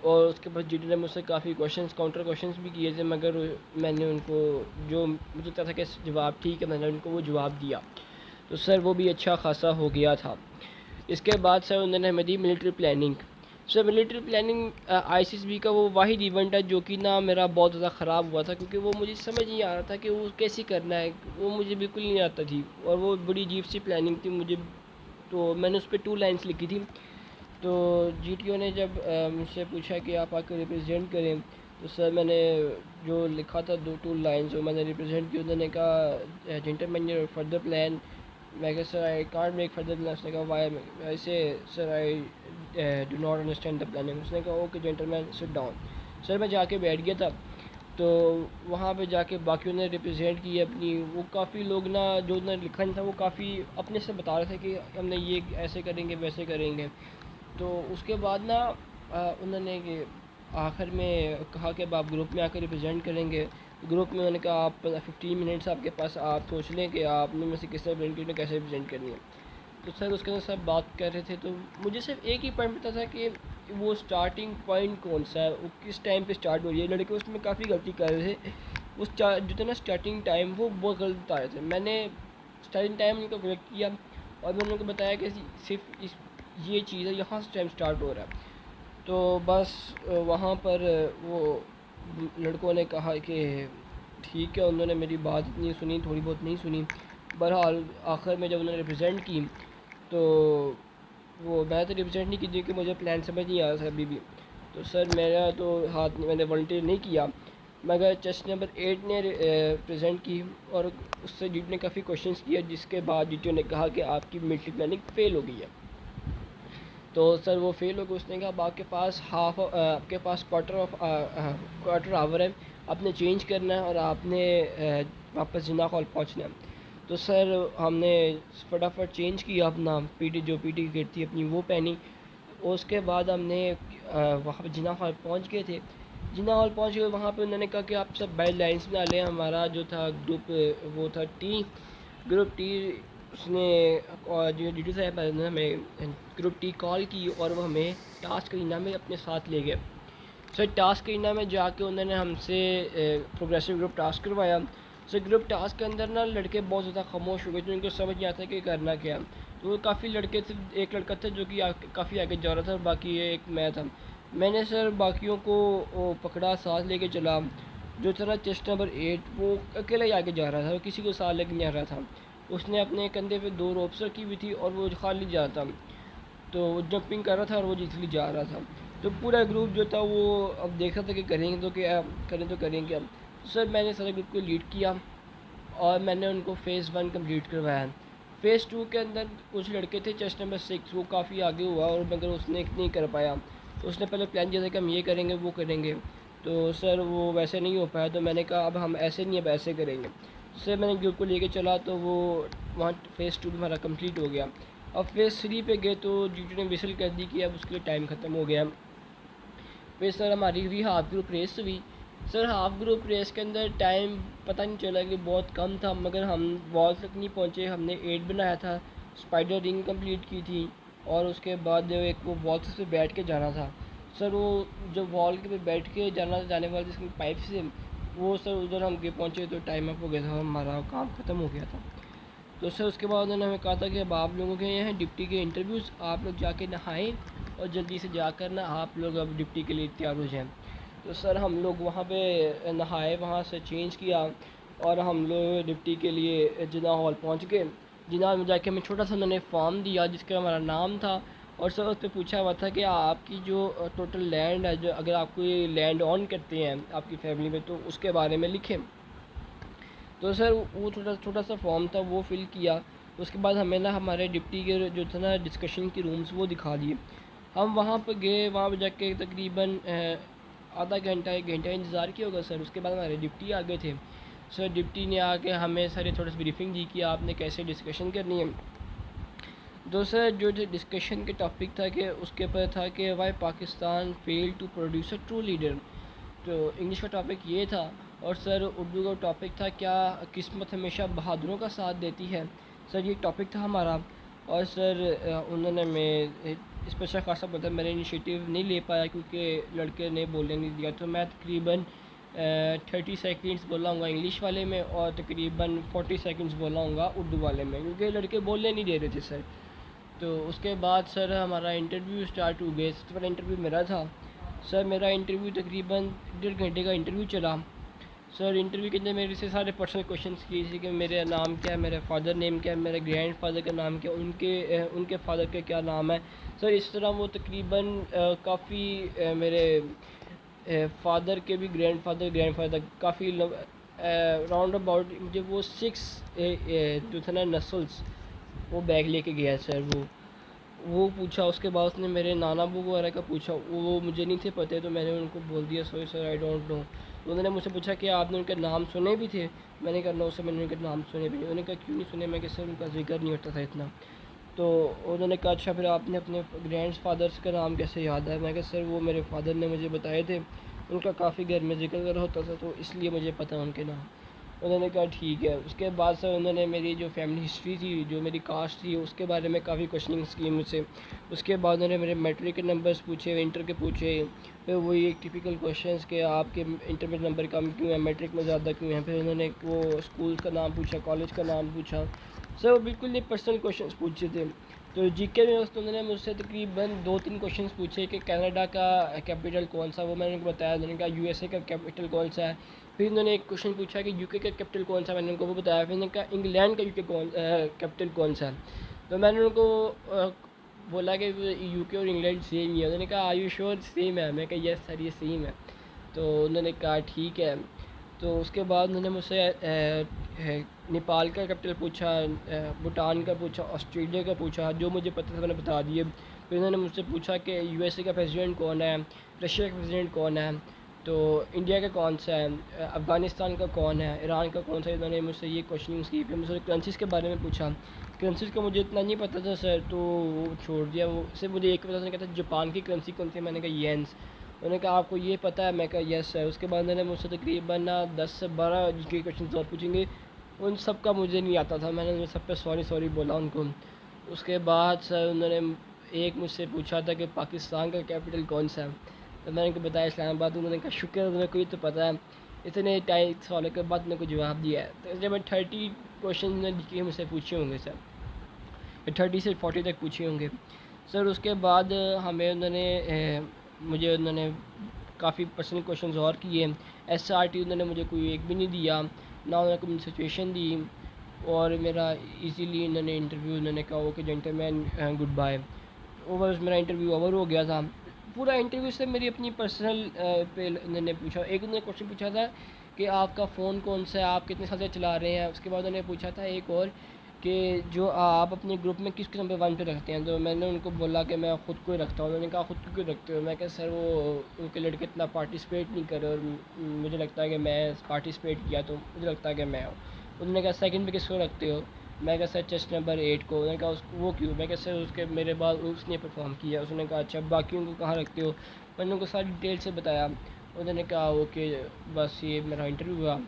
और उसके बाद GTO ने मुझसे काफ़ी क्वेश्चंस, काउंटर क्वेश्चंस भी किए थे, मगर मैंने उनको जो मुझे लगता था कि जवाब ठीक है, मैंने उनको वो जवाब दिया। तो सर वो भी अच्छा खासा हो गया था। इसके बाद सर उन्होंने हमें दी military planning. Sir military planning ICSB का वो वाहिद इवेंट है जो कि ना मेरा बहुत ज़्यादा ख़राब हुआ था, क्योंकि वो मुझे समझ नहीं आ रहा था कि वो कैसे करना है, वो मुझे बिल्कुल नहीं आता थी और वो बड़ी अजीब सी प्लानिंग थी मुझे। तो मैंने उस पर 2 लाइन्स लिखी थी। तो GTO ने जब मुझसे पूछा कि आप आकर रिप्रेजेंट करें, तो सर मैंने जो लिखा था 2 लाइन्स वो मैंने रिप्रेजेंट किया। उन्होंने कहा जेंटलमैन योर फर्दर प्लान। मैं कहा sir I can't make further plan. उसने कहा वाई। ऐसे sir I do not understand the planning. उसने कहा okay gentleman sit down. Sir मैं जाके बैठ गया था। तो वहाँ पे जाके बाकियों ने रिप्रेजेंट की अपनी। वो काफ़ी लोग ना जो उन्होंने लिखा नहीं था वो काफ़ी अपने से बता रहे थे कि हमने ये ऐसे करेंगे वैसे करेंगे। तो उसके बाद ना उन्होंने कि आखिर में कहा कि अब आप ग्रुप में आकर रिप्रेजेंट करेंगे। ग्रुप में उन्होंने कहा आप 15 मिनट्स आपके पास, आप सोच लें कि आप में से किस तरह ने कैसे रिप्रेजेंट करनी है। तो सर उसके अंदर सब बात कर रहे थे, तो मुझे सिर्फ एक ही पॉइंट पता था कि वो स्टार्टिंग पॉइंट कौन सा है, वो किस टाइम पे स्टार्ट हो रही है। लड़के उसमें काफ़ी गलती कर रहे थे। उस जो था ना स्टार्टिंग टाइम वो बहुत गलत बता रहे थे। मैंने स्टार्टिंग टाइम उनको करेक्ट किया और मैंने उनको बताया कि सिर्फ ये चीज़ है, यहाँ से टाइम स्टार्ट हो रहा है। तो बस वहाँ पर वो लड़कों ने कहा कि ठीक है, उन्होंने मेरी बात इतनी सुनी, थोड़ी बहुत नहीं सुनी। बहरहाल आखिर में जब उन्होंने रिप्रेजेंट की तो वो मैं तो रिप्रेजेंट नहीं की क्योंकि मुझे प्लान समझ नहीं आ रहा था अभी भी। तो सर मेरा तो हाथ मैंने वॉलंटियर नहीं किया, मगर चेस्ट नंबर 8 ने प्रेजेंट की और उससे जीटी ने काफ़ी क्वेश्चंस किया, जिसके बाद जीटी ने कहा कि आपकी मिलिट्री प्लानिंग फ़ेल हो गई है। तो सर वो फेल हो गया। उसने कहा अब आपके पास आपके पास क्वार्टर आवर है, आपने चेंज करना है और आपने वापस जिन्ना हॉल पहुंचना है। तो सर हमने फटाफट चेंज किया, अपना जो पीटी की किट थी अपनी वो पहनी। उसके बाद हमने वहाँ पर जिन्ना हॉल पहुँच गए थे। जिन्ना हॉल पहुँच गए, वहाँ पे उन्होंने कहा कि आप सब बाय लाइन्स बना लें। हमारा जो था ग्रुप वो था ग्रुप टी। उसने और जो डी साहब ने हमें ग्रुप टी कॉल की और वो हमें टास्क अरीना में अपने साथ ले गए। सर टास्क अरीना में जाके उन्होंने हमसे प्रोग्रेसिव ग्रुप टास्क करवाया। सर ग्रुप टास्क के अंदर ना लड़के बहुत ज़्यादा खामोश हो गए थे, उनको समझ नहीं आता कि करना क्या। तो काफ़ी लड़के थे, एक लड़का था जो कि काफ़ी आगे जा रहा था और बाकी एक मैं था। मैंने सर बाकियों को पकड़ा, साथ लेके चला। जो था चेस्ट नंबर 8 वो अकेला ही आगे जा रहा था, वो किसी को साथ लेके नहीं आ रहा था। उसने अपने कंधे पे 2 रोप्स रखी हुई थी और वो खाली जा रहा था, तो वो जंपिंग कर रहा था और वो जिसली जा रहा था। तो पूरा ग्रुप जो था वो अब देख रहा था कि करेंगे तो क्या करें, तो करेंगे अब। सर मैंने सारे ग्रुप को लीड किया और मैंने उनको फ़ेज़ 1 कंप्लीट करवाया। फ़ेज़ 2 के अंदर कुछ लड़के थे, चेस्ट नंबर 6 वो काफ़ी आगे हुआ और मगर उसने नहीं कर पाया। तो उसने पहले प्लान किया था कि हम ये करेंगे वो करेंगे, तो सर वो वैसे नहीं हो पाया। तो मैंने कहा अब हम ऐसे नहीं, अब ऐसे करेंगे। सर मैंने ग्रुप को लेके चला तो वो वहाँ फ़ेज़ 2 हमारा कंप्लीट हो गया। अब फ़ेज़ 3 पे गए तो जीटी ने विसल कर दी कि अब उसके लिए टाइम ख़त्म हो गया। फिर सर हमारी भी हाफ ग्रुप रेस हुई। सर हाफ ग्रुप रेस के अंदर टाइम पता नहीं चला कि बहुत कम था, मगर हम वॉल तक नहीं पहुँचे। हमने 8 बनाया था, स्पाइडर रिंग कंप्लीट की थी और उसके बाद एक वो वॉल पे बैठ के जाना था। सर वो जो वॉल के पे बैठ के जाने वाले जिसकी पाइप से वो सर उधर हम के पहुँचे तो टाइम अप हो गया था, हमारा काम ख़त्म हो गया था। तो सर उसके बाद उन्होंने हमें कहा था कि अब आप लोगों के यहाँ डिप्टी के इंटरव्यूज़, आप लोग जाके नहाएं और जल्दी से जाकर ना आप लोग अब डिप्टी के लिए तैयार हो जाएं। तो सर हम लोग वहाँ पे नहाए, वहाँ से चेंज किया और हम लोग डिप्टी के लिए जिन्ना हॉल पहुँच गए। जिन्ना हॉल में जाके हमें छोटा सा उन्होंने फॉर्म दिया जिसका हमारा नाम था और सर उस पर पूछा हुआ था कि आपकी जो टोटल लैंड है, जो अगर आप कोई लैंड ऑन करते हैं आपकी फैमिली में, तो उसके बारे में लिखें। तो सर वो छोटा सा फॉर्म था, वो फिल किया। उसके बाद हमें ना हमारे डिप्टी के जो था ना डिस्कशन के रूम्स वो दिखा दिए। हम वहाँ पर गए, वहाँ पर जाके तकरीबन आधा घंटा 1 घंटा इंतज़ार किया होगा सर। उसके बाद हमारे डिप्टी आ गए थे। सर डिप्टी ने आके हमें सारी थोड़ी सी ब्रीफिंग दी कि आपने कैसे डिस्कशन करनी है। तो सर जो डिस्कशन के टॉपिक था कि उसके ऊपर था कि why Pakistan fail to produce a true leader. तो इंग्लिश का टॉपिक ये था और सर उर्दू का टॉपिक था क्या किस्मत हमेशा बहादुरों का साथ देती है। सर ये टॉपिक था हमारा और सर उन्होंने मैं इस पर अच्छा खासा पता मैंने इनिशिएटिव नहीं ले पाया क्योंकि लड़के ने बोलने नहीं दिया। तो मैं तकरीबन 30 सेकंड्स बोला हूँगा इंग्लिश वाले में और तकरीबन 40 सेकंड्स बोला हूँगा उर्दू वाले में, क्योंकि लड़के बोलने नहीं दे रहे थे सर। तो उसके बाद सर हमारा इंटरव्यू स्टार्ट हो गया। सबसे पहला इंटरव्यू मेरा था। सर मेरा इंटरव्यू तकरीबन 1.5 घंटे का इंटरव्यू चला। सर इंटरव्यू के अंदर मेरे से सारे पर्सनल क्वेश्चंस किए थे कि मेरा नाम क्या है, मेरे फादर नेम क्या है, मेरे ग्रैंड फादर का नाम क्या है, उनके फादर का क्या नाम है। सर इस तरह वो तकरीबन काफ़ी मेरे फादर के भी ग्रैंड फादर काफ़ी राउंड अबाउट मुझे वो 6 जो था ना नस्ल्स वो बैग लेके गया सर। वो पूछा। उसके बाद उसने मेरे नाना बू वगैरह का पूछा, वो मुझे नहीं थे पता, तो मैंने उनको बोल दिया sorry sir I don't know. उन्होंने मुझसे पूछा कि आपने उनके नाम सुने भी थे। मैंने कहा नो सर मैंने उनके नाम सुने भी नहीं। उन्होंने कहा क्यों नहीं सुने। मैं सर उनका जिक्र नहीं होता था इतना। तो उन्होंने कहा अच्छा फिर आपने अपने ग्रैंड फादर्स का नाम कैसे याद है। मैं कहा सर वो मेरे फादर ने मुझे बताए थे, उनका काफ़ी घर में जिक्र होता था तो इसलिए मुझे पता उनके नाम। उन्होंने कहा ठीक है। उसके बाद सर उन्होंने मेरी जो फैमिली हिस्ट्री थी, जो मेरी कास्ट थी, उसके बारे में काफ़ी क्वेश्चनिंग की मुझसे। उसके बाद उन्होंने मेरे मैट्रिक के नंबर्स पूछे, इंटर के पूछे। फिर वही एक टिपिकल क्वेश्चंस के आपके इंटर में नंबर कम क्यों है, मैट्रिक में ज़्यादा क्यों है। फिर उन्होंने वो स्कूल का नाम पूछा, कॉलेज का नाम पूछा। सर वो बिल्कुल नहीं पर्सनल क्वेश्चन पूछे थे। तो जीके में दोस्तों उन्होंने मुझसे तकरीबन 2-3 क्वेश्चंस पूछे कि कनाडा का कैपिटल कौन सा, वो मैंने उनको बताया। उन्होंने कहा यूएसए का कैपिटल कौन सा है। फिर उन्होंने एक क्वेश्चन पूछा कि यूके का कैपिटल कौन सा, मैंने उनको वो बताया। फिर उन्होंने कहा इंग्लैंड का कैपिटल कौन सा है। तो मैंने उनको बोला कि यूके और इंग्लैंड सेम ही है। उन्होंने कहा आर यू श्योर सेम है। मैं कहा यस सर ये सेम है। तो उन्होंने कहा ठीक है। तो उसके बाद उन्होंने मुझसे नेपाल का कैपिटल पूछा, भूटान का पूछा, ऑस्ट्रेलिया का पूछा, जो मुझे पता था मैंने बता दिए। फिर उन्होंने मुझसे पूछा कि यूएसए का प्रेसिडेंट कौन है, रशिया का प्रेसिडेंट कौन है, तो इंडिया का कौन सा है, अफ़गानिस्तान का कौन है, ईरान का कौन सा है। इन्होंने मुझसे ये क्वेश्चन की। फिर मुझसे करेंसीज़ के बारे में पूछा। करेंसीज़ का मुझे इतना नहीं पता था सर, तो वो छोड़ दिया। वो सिर्फ मुझे एक पता था, कहता जापान की करेंसी कौन सी, मैंने कहा येन्स। उन्होंने कहा आपको ये पता है, मैं कहा यस सर। उसके बाद उन्होंने मुझसे तकरीबन 10 से 12 जी क्वेश्चन और पूछेंगे। उन सब का मुझे नहीं आता था, मैंने सब पे सॉरी बोला उनको। उसके बाद सर उन्होंने एक मुझसे पूछा था कि पाकिस्तान का कैपिटल कौन सा है, तो मैंने उनको बताया इस्लामाबाद। उन्होंने कहा शुक्र है तुम्हें कोई तो पता है। इतने टाइम सवालों के बाद उन्होंने को जवाब दिया है। तो जब 30 क्वेश्चन ने मुझसे पूछे होंगे सर, 30 से 40 तक पूछे होंगे सर। उसके बाद हमें उन्होंने उन्होंने काफ़ी पर्सनल क्वेश्चंस और किए। एसआरटी उन्होंने मुझे कोई एक भी नहीं दिया, ना उन्होंने कोई सिचुएशन दी। और मेरा इजीली उन्होंने इंटरव्यू, उन्होंने कहा okay gentleman goodbye. Over मेरा इंटरव्यू ओवर हो गया था। पूरा इंटरव्यू से मेरी अपनी पर्सनल पे उन्होंने पूछा। एक उन्होंने क्वेश्चन पूछा था कि आपका फ़ोन कौन सा है, आप कितने साल से चला रहे हैं। उसके बाद उन्होंने पूछा था एक और कि जो आप अपने ग्रुप में किसके नंबर 1 पे रखते हैं। तो मैंने उनको बोला कि मैं ख़ुद को ही रखता हूँ। उन्होंने कहा ख़ुद को क्यों रखते हो। मैं कहा सर वो उनके लड़के इतना पार्टिसिपेट नहीं कर रहे और मुझे लगता है कि मैं पार्टिसिपेट किया तो मुझे लगता है कि मैं हूँ। उन्होंने कहा सेकंड पे किसको रखते हो। मैं कहा सर चेस्ट नंबर 8 को। उन्होंने कहा वो क्यों। मैं कहा सर उसके मेरे बाद उसने परफॉर्म किया। उसने कहा अच्छा बाकियों को कहाँ रखते हो। मैंने उनको सारी डिटेल से बताया। उन्होंने कहा ओके बस ये मेरा इंटरव्यू हुआ।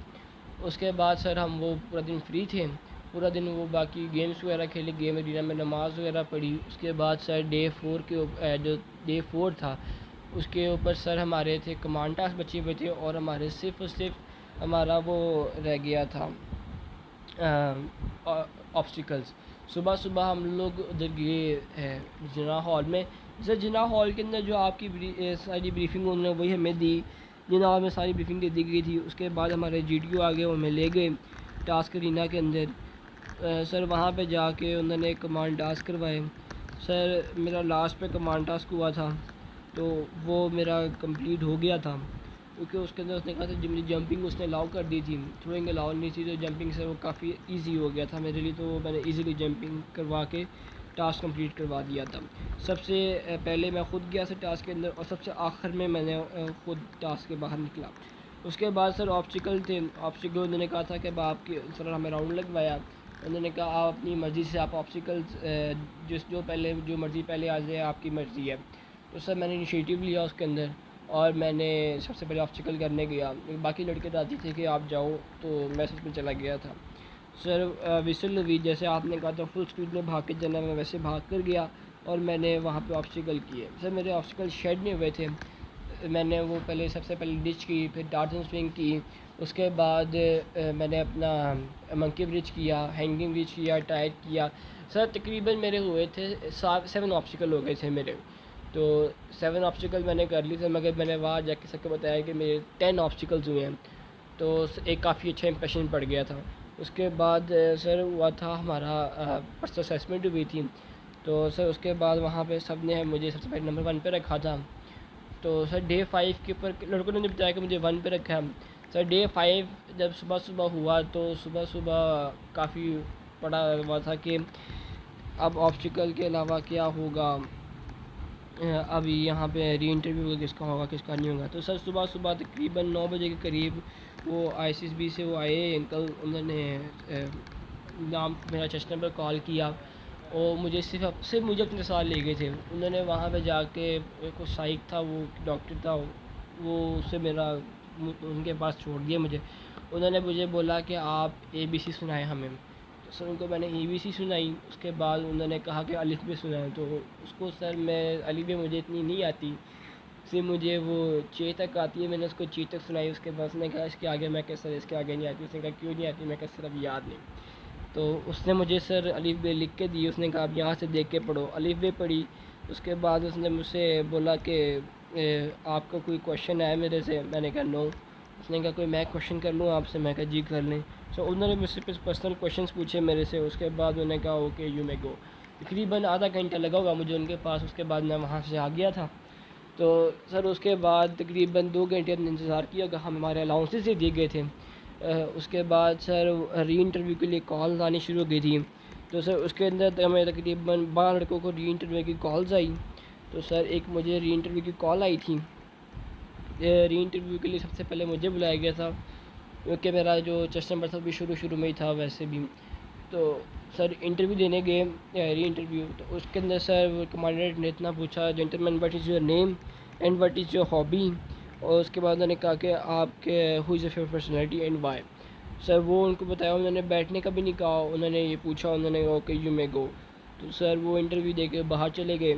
उसके बाद सर हम वो पूरा दिन फ्री थे। पूरा दिन वो बाकी गेम्स वगैरह खेले, गेम एरिना में नमाज़ वगैरह पढ़ी। उसके बाद सर डे 4 था उसके ऊपर सर हमारे थे कमांड टास्क बचे हुए थे और हमारे सिर्फ और सिर्फ हमारा वो रह गया था ऑब्स्टिकल्स। सुबह सुबह हम लोग उधर गए जिना हॉल में। सर जिना हॉल के अंदर जो आपकी सारी ब्रीफिंग उन्होंने वही हमें दी। जिना हॉल में सारी ब्रीफिंग दे दी गई थी। उसके बाद हमारे GDO आ गए, वो हमें ले गए टास्क एरिना के अंदर। सर वहाँ पे जाके उन्होंने कमांड टास्क करवाए। सर मेरा लास्ट पे कमांड टास्क हुआ था तो वो मेरा कंप्लीट हो गया था, क्योंकि उसके अंदर उसने कहा था मुझे जंपिंग उसने अलाउ कर दी थी, थ्रोइंग अलाउ नहीं थी। तो जंपिंग से वो काफ़ी इजी हो गया था मेरे लिए, तो मैंने इजीली जंपिंग करवा के टास्क कंप्लीट करवा दिया था। सबसे पहले मैं ख़ुद गया सर टास्क के अंदर और सबसे आखिर में मैंने ख़ुद टास्क के बाहर निकला। उसके बाद सर ऑब्स्टिकल थे। ऑब्स्टिकल उन्होंने कहा था कि अब आपके सर हमें राउंड लगवाया। उन्होंने कहा आप अपनी मर्ज़ी से आप ऑब्स्टिकल्स जो मर्ज़ी पहले आ जाए आपकी मर्ज़ी है। तो सर मैंने इनिशिएटिव लिया उसके अंदर और मैंने सबसे पहले ऑब्स्टिकल करने गया। बाकी लड़के राजी थे कि आप जाओ, तो मैं सच में चला गया था। सर विसल हुई, जैसे आपने कहा था फुल स्पीड में भाग के जाना, मैं वैसे भाग कर गया और मैंने वहाँ पे ऑब्स्टिकल किए। सर मेरे ऑब्स्टिकल शेड नहीं हुए थे। मैंने वो सबसे पहले डिच की, फिर टार्जन स्विंग की। उसके बाद मैंने अपना मंकी ब्रिज किया, हैंगिंग ब्रिज किया, टाइट किया। सर तकरीबन मेरे हुए थे 7 ऑब्स्टिकल हो गए थे मेरे। तो 7 ऑब्स्टिकल मैंने कर ली थे, मगर मैंने वहाँ जाके सबको बताया कि मेरे 10 ऑब्स्टिकल्स हुए हैं। तो एक काफ़ी अच्छा इंप्रेशन पड़ गया था। उसके बाद सर हुआ था हमारा पर्सनल असेसमेंट हुई थी। तो सर उसके बाद वहाँ पे सब ने मुझे सबसे पहले नंबर 1 पे रखा था। तो सर डे 5 के ऊपर लड़कों ने बताया कि मुझे 1 पे रखा है। सर डे 5 जब सुबह सुबह हुआ तो सुबह सुबह काफ़ी पड़ा हुआ था कि अब ऑब्स्टिकल के अलावा क्या होगा, अभी यहाँ पे री इंटरव्यू किसका होगा किसका नहीं होगा। तो सर सुबह सुबह तकरीबन 9 बजे के करीब वो ISSB से वो आए अंकल। उन्होंने नाम मेरा चेस्ट नंबर कॉल किया और मुझे सिर्फ मुझे अपने साथ ले गए थे। उन्होंने वहाँ पे जाके एक साइक था, वो डॉक्टर था, वो उससे उनके पास छोड़ दिया मुझे। उन्होंने मुझे बोला कि आप ABC सुनाएं हमें। तो सर उनको मैंने ABC सुनाई। उसके बाद उन्होंने कहा कि अलिफ भी सुनाएं। तो उसको सर मैं अलिफ भी मुझे इतनी नहीं आती, सिर्फ मुझे वो चे तक आती है। मैंने उसको चे तक सुनाई। उसके बाद उसने कहा इसके आगे, मैं कहा सर इसके आगे नहीं आती। उसने कहा क्यों नहीं आती। मैं कहा सर अब याद नहीं। तो उसने मुझे सर अलिफ बे लिख के दी, उसने कहा आप यहाँ से देख के पढ़ो। अलिफ बे पढ़ी, उसके बाद उसने मुझसे बोला कि आपका कोई क्वेश्चन है मेरे से? मैंने कहा नो। उसने कहा कोई मैं क्वेश्चन कर लूँ आपसे? मैं कहा जी कर लें। सो उन्होंने मुझसे कुछ पर्सनल क्वेश्चंस पूछे मेरे से, उसके बाद उन्होंने कहा ओके यू मे गो। तकरीबन आधा घंटा लगा होगा मुझे उनके पास, उसके बाद मैं वहाँ से आ गया था। तो सर उसके बाद तकरीबन 2 घंटे हमने इंतज़ार किया कि हम हमारे अलाउंसेस ही दिए गए थे। उसके बाद सर री इंटरव्यू के लिए कॉल आनी शुरू हो गई थी। तो सर उसके अंदर हमें तकरीबन 12 लड़कों को री इंटरव्यू की कॉल्स आई। तो सर एक मुझे री इंटरव्यू की कॉल आई थी। री इंटरव्यू के लिए सबसे पहले मुझे बुलाया गया था, क्योंकि मेरा जो चेस्ट नंबर था भी शुरू में ही था वैसे भी। तो सर इंटरव्यू देने गए, री इंटरव्यू। तो उसके अंदर सर कमांडेंट ने इतना पूछा, gentleman what is your name and what is your hobby. और उसके बाद उन्होंने कहा कि आपके who is your favourite personality and why. Sir वो उनको बताया, उन्होंने बैठने का भी नहीं कहा, उन्होंने ये पूछा, उन्होंने कहा ओके यू मे गो। तो सर वो इंटरव्यू दे के बाहर चले गए।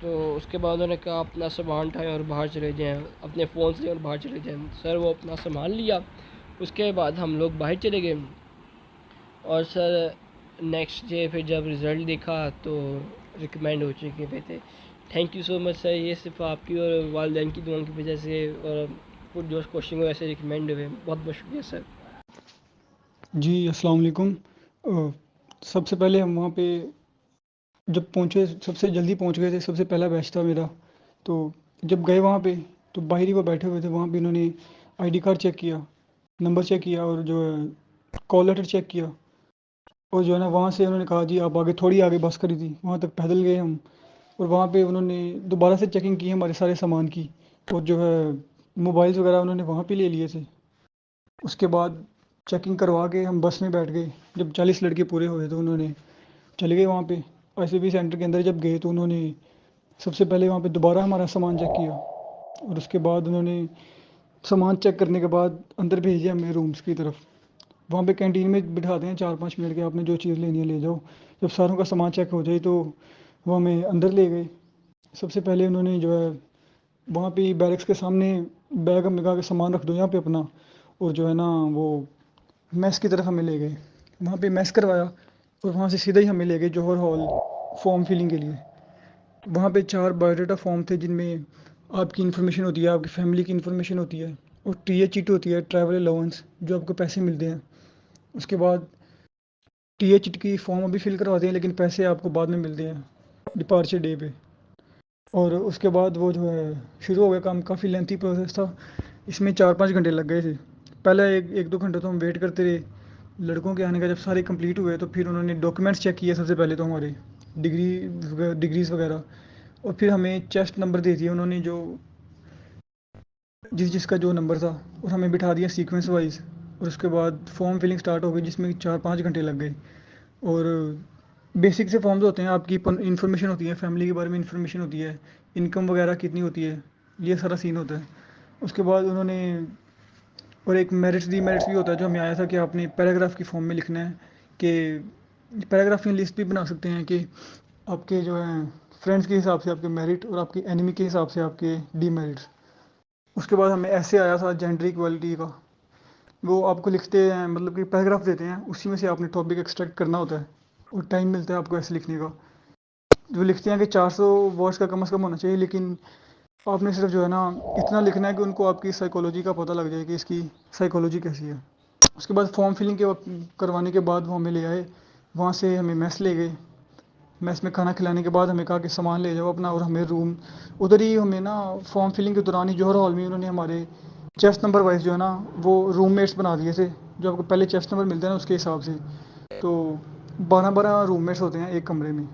तो उसके बाद उन्होंने कहा अपना सामान उठाएं और बाहर चले जाएं, अपने फ़ोन से और बाहर चले जाएं। सर वो अपना सामान लिया, उसके बाद हम लोग बाहर चले गए। और सर नेक्स्ट डे फिर जब रिज़ल्ट देखा तो रिकमेंड हो चुके हुए थे। Thank you so much sir, ये सिर्फ आपकी और वालिदैन की दुआ की वजह से और कुछ जो कोचिंग वैसे रिकमेंड हुए, बहुत बहुत शुक्रिया सर। जी अस्सलाम वालेकुम। सबसे पहले हम वहाँ पे जब पहुँचे, सबसे जल्दी पहुँच गए थे, सबसे पहला बैच था मेरा। तो जब गए वहाँ पे तो बाहर ही वो बैठे हुए थे, वहाँ पे इन्होंने आईडी कार्ड चेक किया, नंबर चेक किया और जो है कॉल लेटर चेक किया। और जो है ना वहाँ से उन्होंने कहा जी आप आगे, थोड़ी आगे बस करी थी, वहाँ तक पैदल गए हम। और वहाँ पे उन्होंने दोबारा से चेकिंग की हमारे सारे सामान की, और जो है मोबाइल्स वगैरह उन्होंने वहाँ पे ले लिए थे। उसके बाद चेकिंग करवा के हम बस में बैठ गए। जब 40 लड़के पूरे हुए तो उन्होंने चले गए वहाँ पे आईसीबी सेंटर के अंदर। जब गए तो उन्होंने सबसे पहले वहाँ पे दोबारा हमारा सामान चेक किया, और उसके बाद उन्होंने सामान चेक करने के बाद अंदर भेज दिया हमें रूम्स की तरफ। वहाँ पे कैंटीन में बिठाते हैं 4-5 मिनट के, आपने जो चीज़ लेनी है ले जाओ। जब सारों का सामान चेक हो जाए तो वो हमें अंदर ले गए। सबसे पहले उन्होंने जो है वहाँ पे बैरक्स के सामने बैग हमें कहा कि सामान रख दो यहाँ पे अपना, और जो है ना वो मैस की तरफ हमें ले गए। वहाँ पे मैस करवाया और वहाँ से सीधा ही हमें ले गए जौहर हॉल फॉर्म फिलिंग के लिए। वहाँ पे 4 बायोडाटा फॉर्म थे, जिनमें आपकी इन्फॉर्मेशन होती है, आपकी फैमिली की इन्फॉर्मेशन होती है, और टीए चिट होती है, ट्रैवल अलाउंस, जो आपको पैसे मिलते हैं। उसके बाद टीए चिट की फॉर्म अभी फिल करवाते हैं, लेकिन पैसे आपको बाद में मिलते हैं डिपार्चर डे पे। और उसके बाद वो जो है शुरू हो गया काम। काफ़ी लेंथी प्रोसेस था, इसमें 4-5 घंटे लग गए थे। पहले 1-2 घंटे तो हम वेट करते रहे लड़कों के आने का। जब सारे कंप्लीट हुए तो फिर उन्होंने डॉक्यूमेंट्स चेक किए सबसे पहले तो हमारे डिग्रीज़ वगैरह, और फिर हमें चेस्ट नंबर दे दिया उन्होंने, जो जिसका जो नंबर था, और हमें बिठा दिया सीक्वेंस वाइज। और उसके बाद फॉर्म फिलिंग स्टार्ट हो गई, जिसमें 4-5 घंटे लग गए। और बेसिक से फॉर्म्स होते हैं, आपकी इन्फॉर्मेशन होती है, फैमिली के बारे में इन्फॉर्मेशन होती है, इनकम वगैरह कितनी होती है, ये सारा सीन होता है। उसके बाद उन्होंने और एक मेरिट्स भी होता है जो हमें आया था, कि आपने पैराग्राफ की फॉर्म में लिखना है, कि पैराग्राफ की लिस्ट भी बना सकते हैं कि आपके जो है फ्रेंड्स के हिसाब से आपके मेरिट, और आपके एनिमी के हिसाब से आपके डीमेरिट्स। उसके बाद हमें ऐसे आया था जेंडर इक्वालिटी का, वो आपको लिखते हैं, मतलब कि पैराग्राफ देते हैं, उसी में से आपने टॉपिक एक्सट्रैक्ट करना होता है, और टाइम मिलता है आपको ऐसे लिखने का। जो लिखते हैं कि 400 वर्ड्स का कम से कम होना चाहिए, लेकिन आपने सिर्फ जो है ना इतना लिखना है कि उनको आपकी साइकोलॉजी का पता लग जाए कि इसकी साइकोलॉजी कैसी है। उसके बाद फॉर्म फिलिंग करवाने के बाद वो हमें ले आए, वहाँ से हमें मेस ले गए। मेस में खाना खिलाने के बाद हमें कहा कि सामान ले जाओ अपना, और हमें रूम उधर ही हमें ना फॉर्म फिलिंग के दौरान ही जौहर हॉल में उन्होंने हमारे चेस्ट नंबर वाइज जो है ना वो रूममेट्स बना दिए थे, जो आपको पहले चेस्ट नंबर मिलता है ना उसके हिसाब से। तो 12 रूममेट्स होते हैं एक कमरे में।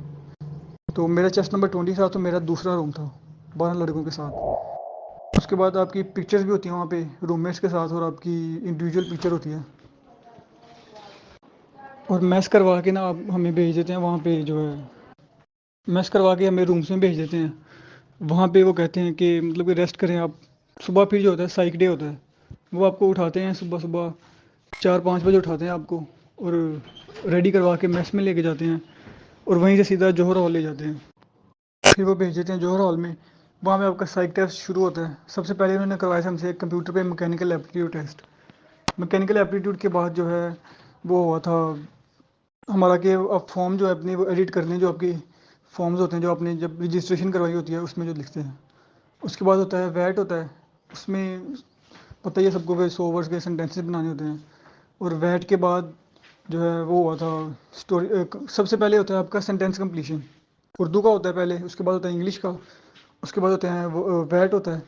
तो मेरा चेस्ट नंबर 20 था, तो मेरा दूसरा रूम था 12 लड़कों के साथ। उसके बाद आपकी पिक्चर्स भी होती हैं वहाँ पे रूममेट्स के साथ, और आपकी इंडिविजुअल पिक्चर होती है। और मैस करवा के ना आप हमें भेज देते हैं वहाँ पे, जो है मैस करवा के हमें रूम्स में भेज देते हैं। वहाँ पे वो कहते हैं कि मतलब कि रेस्ट करें आप। सुबह फिर जो होता है साइक डे होता है, वो आपको उठाते हैं सुबह सुबह 4-5 बजे उठाते हैं आपको, और रेडी करवा के मेस में लेके जाते हैं, और वहीं से सीधा जौहर हॉल ले जाते हैं। फिर वो भेज देते हैं जौहर हॉल में। वहाँ पे आपका साइक टेस्ट शुरू होता है। सबसे पहले उन्होंने करवाया था हमसे कंप्यूटर पे mechanical aptitude test. Mechanical aptitude के बाद जो है वो हुआ था हमारा कि आप फॉर्म जो है अपनी वो एडिट कर लें, जो आपकी फॉर्म्स होते हैं जो आपने जब रजिस्ट्रेशन करवाई होती है उसमें जो लिखते हैं। उसके बाद होता है वैट होता है, उसमें पता ही है सबको कि 100 वर्ड्स के सेंटेंसेस बनाने होते हैं। और वैट के बाद जो है वो हुआ था स्टोरी, सबसे पहले होता है आपका सेंटेंस कंप्लीशन, उर्दू का होता है पहले, उसके बाद होता है इंग्लिश का, उसके बाद होते हैं वो वैट होता है।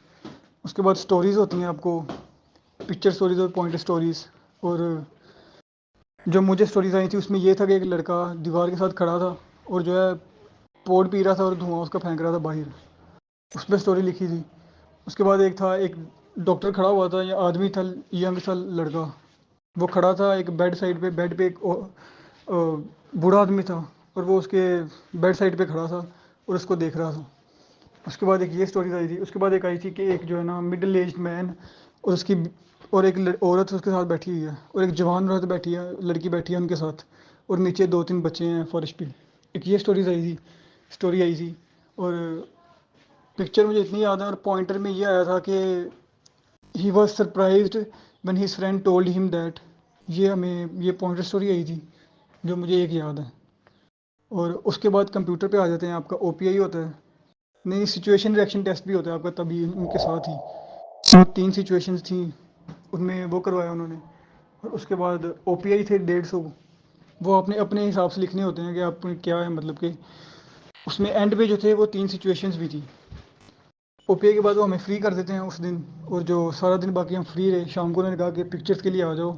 उसके बाद स्टोरीज़ होती हैं आपको, पिक्चर स्टोरीज़ और पॉइंट स्टोरीज़। और जो मुझे स्टोरीज़ आई थी उसमें ये था कि एक लड़का दीवार के साथ खड़ा था और जो है पोड पी रहा था और धुआं उसका फेंक रहा था बाहर, उस पर स्टोरी लिखी थी। उसके बाद एक था, एक डॉक्टर खड़ा हुआ था या आदमी था, यंग सा लड़का, वो खड़ा था एक बेड पे एक बूढ़ा आदमी था और वो उसके बेड साइड पे खड़ा था और उसको देख रहा था। उसके बाद एक ये स्टोरीज आई थी। उसके बाद एक आई थी कि एक जो है ना मिडिल एज मैन और उसकी और एक औरत उसके साथ बैठी हुई है और एक जवान औरत बैठी है, लड़की बैठी है उनके साथ, और नीचे 2-3 बच्चे हैं फर्श पे। एक ये स्टोरी आई थी। और पिक्चर मुझे इतनी याद है और पॉइंटर में ये आया था कि he was surprised when his friend told him that. ये हमें ये पॉइंटर स्टोरी आई थी जो मुझे एक याद है। और उसके बाद कंप्यूटर पे आ जाते हैं, आपका ओपीआई होता है, नहीं सिचुएशन रिएक्शन टेस्ट भी होता है आपका तभी उनके साथ ही। तो 3 सिचुएशंस थी, उनमें वो करवाया उन्होंने। और उसके बाद ओपीआई थे 150, वो आपने अपने हिसाब से लिखने होते हैं कि आप क्या है, मतलब कि उसमें एंड पे जो थे वो 3 सिचुएशंस भी थी। ओपीआई के बाद वो हमें फ्री कर देते हैं उस दिन, और जो सारा दिन बाकी हम फ्री रहे। शाम को उन्होंने कहा कि पिक्चर्स के लिए आ जाओ,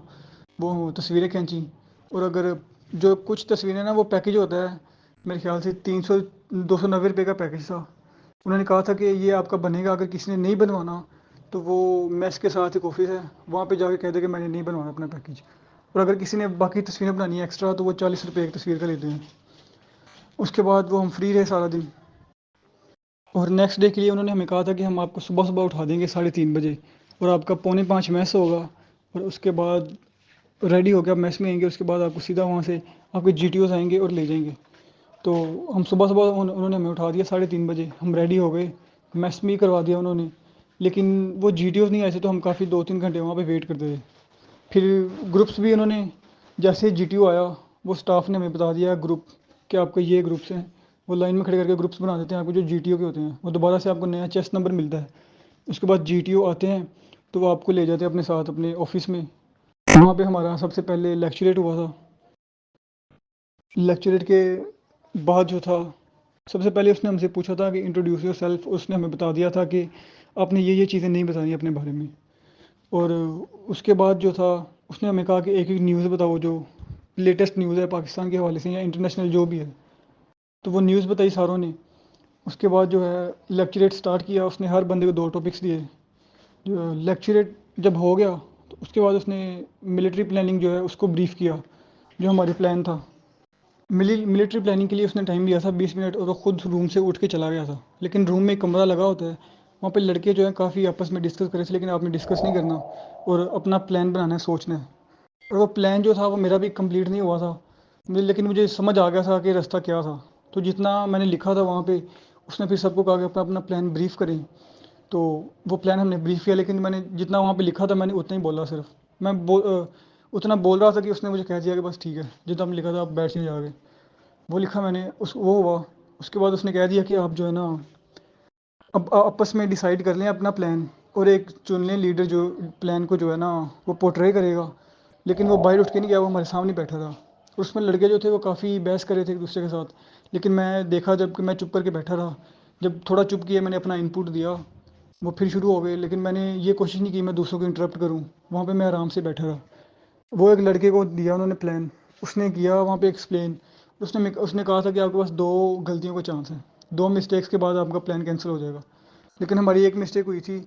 वो तस्वीरें खींची। और अगर जो कुछ तस्वीरें ना वो पैकेज होता है, मेरे ख्याल से 290 रुपये का पैकेज था। उन्होंने कहा था कि ये आपका बनेगा, अगर किसी ने नहीं बनवाना तो वो मेस के साथ एक ऑफिस है, वहाँ पे जाके कह दे कि मैंने नहीं बनवाना अपना पैकेज। और अगर किसी ने बाकी तस्वीरें बनानी है एक्स्ट्रा तो वो 40 रुपये एक तस्वीर का लेते हैं। उसके बाद वो हम फ्री रहे सारा दिन। और नेक्स्ट डे के लिए उन्होंने हमें कहा था कि हम आपको सुबह सुबह उठा देंगे 3:30 बजे, और आपका 4:45 मैस होगा। और उसके बाद रेडी होकर आप मैस में आएंगे, उसके बाद आपको सीधा वहाँ से आपके जीटीओस आएंगे और ले जाएंगे। तो हम सुबह सुबह उन्होंने हमें उठा दिया 3:30 बजे, हम रेडी हो गए, मैस में ही करवा दिया उन्होंने। लेकिन वो जीटीओस नहीं आए थे तो हम काफ़ी 2-3 घंटे वहाँ पे वेट करते थे। फिर ग्रुप्स भी उन्होंने, जैसे जीटीओ आया वो स्टाफ ने हमें बता दिया ग्रुप कि आपके ये ग्रुप्स हैं, वो लाइन में खड़े करके ग्रुप्स बना देते हैं आपको जो जीटीओ के होते हैं। वो दोबारा से आपको नया चेस्ट नंबर मिलता है। उसके बाद जीटीओ आते हैं तो वो आपको ले जाते हैं अपने साथ अपने ऑफिस में। वहाँ पे हमारा सबसे पहले लेक्चरेट हुआ था। लेक्चरेट के बाद जो था, सबसे पहले उसने हमसे पूछा था कि इंट्रोड्यूस योर सेल्फ। उसने हमें बता दिया था कि आपने ये चीज़ें नहीं बतानी अपने बारे में। और उसके बाद जो था उसने हमें कहा कि एक एक न्यूज़ बताओ जो लेटेस्ट न्यूज़ है पाकिस्तान के हवाले से या इंटरनेशनल जो भी है। तो वो न्यूज़ बताई सारों ने। उसके बाद जो है लेक्चरेट स्टार्ट किया, उसने हर बंदे को 2 टॉपिक्स दिए। जो लेक्चरेट जब हो गया तो उसके बाद उसने मिलिट्री प्लानिंग जो है उसको ब्रीफ किया, जो हमारी प्लान था। मिलिट्री प्लानिंग के लिए उसने टाइम दिया था 20 मिनट, और वो खुद रूम से उठ के चला गया था। लेकिन रूम में एक कमरा लगा होता है, वहाँ पे लड़के जो हैं काफ़ी आपस में डिस्कस कर रहे थे, लेकिन आपने डिस्कस नहीं करना और अपना प्लान बनाना है, सोचना है। और वो प्लान जो था वो मेरा भी कंप्लीट नहीं हुआ था, लेकिन मुझे समझ आ गया था कि रास्ता क्या था। तो जितना मैंने लिखा था वहाँ पे, उसने फिर सबको कहा कि अपना अपना प्लान ब्रीफ करें। तो वो प्लान हमने ब्रीफ किया, लेकिन मैंने जितना वहाँ पे लिखा था मैंने उतना ही बोला सिर्फ। उतना बोल रहा था कि उसने मुझे कह दिया कि बस ठीक है, जितना हमने लिखा था आप बैठ जाइए आगे। वो लिखा मैंने, उस वो हुआ। उसके बाद उसने कह दिया कि आप जो है ना अब आपस में डिसाइड कर लें अपना प्लान, और एक चुन लें लीडर जो प्लान को जो है ना वो पोर्ट्रे करेगा। लेकिन वो बाहर उठ के नहीं गया, वो हमारे सामने बैठा था। उसमें लड़के जो थे वो काफ़ी बहस कर रहे थे एक दूसरे के साथ, लेकिन मैं देखा जब कि मैं चुप करके बैठा रहा। जब थोड़ा चुप किया, मैंने अपना इनपुट दिया, वो फिर शुरू हो गए। लेकिन मैंने ये कोशिश नहीं की मैं दूसरों को इंटरप्ट करूँ, वहाँ पे मैं आराम से बैठा रहा। वो एक लड़के को दिया उन्होंने प्लान, उसने किया वहाँ पे एक्सप्लेन। उसने कहा था कि आपके पास 2 गलतियों का चांस है, 2 मिस्टेक्स के बाद आपका प्लान कैंसिल हो जाएगा। लेकिन हमारी एक मिस्टेक हुई थी,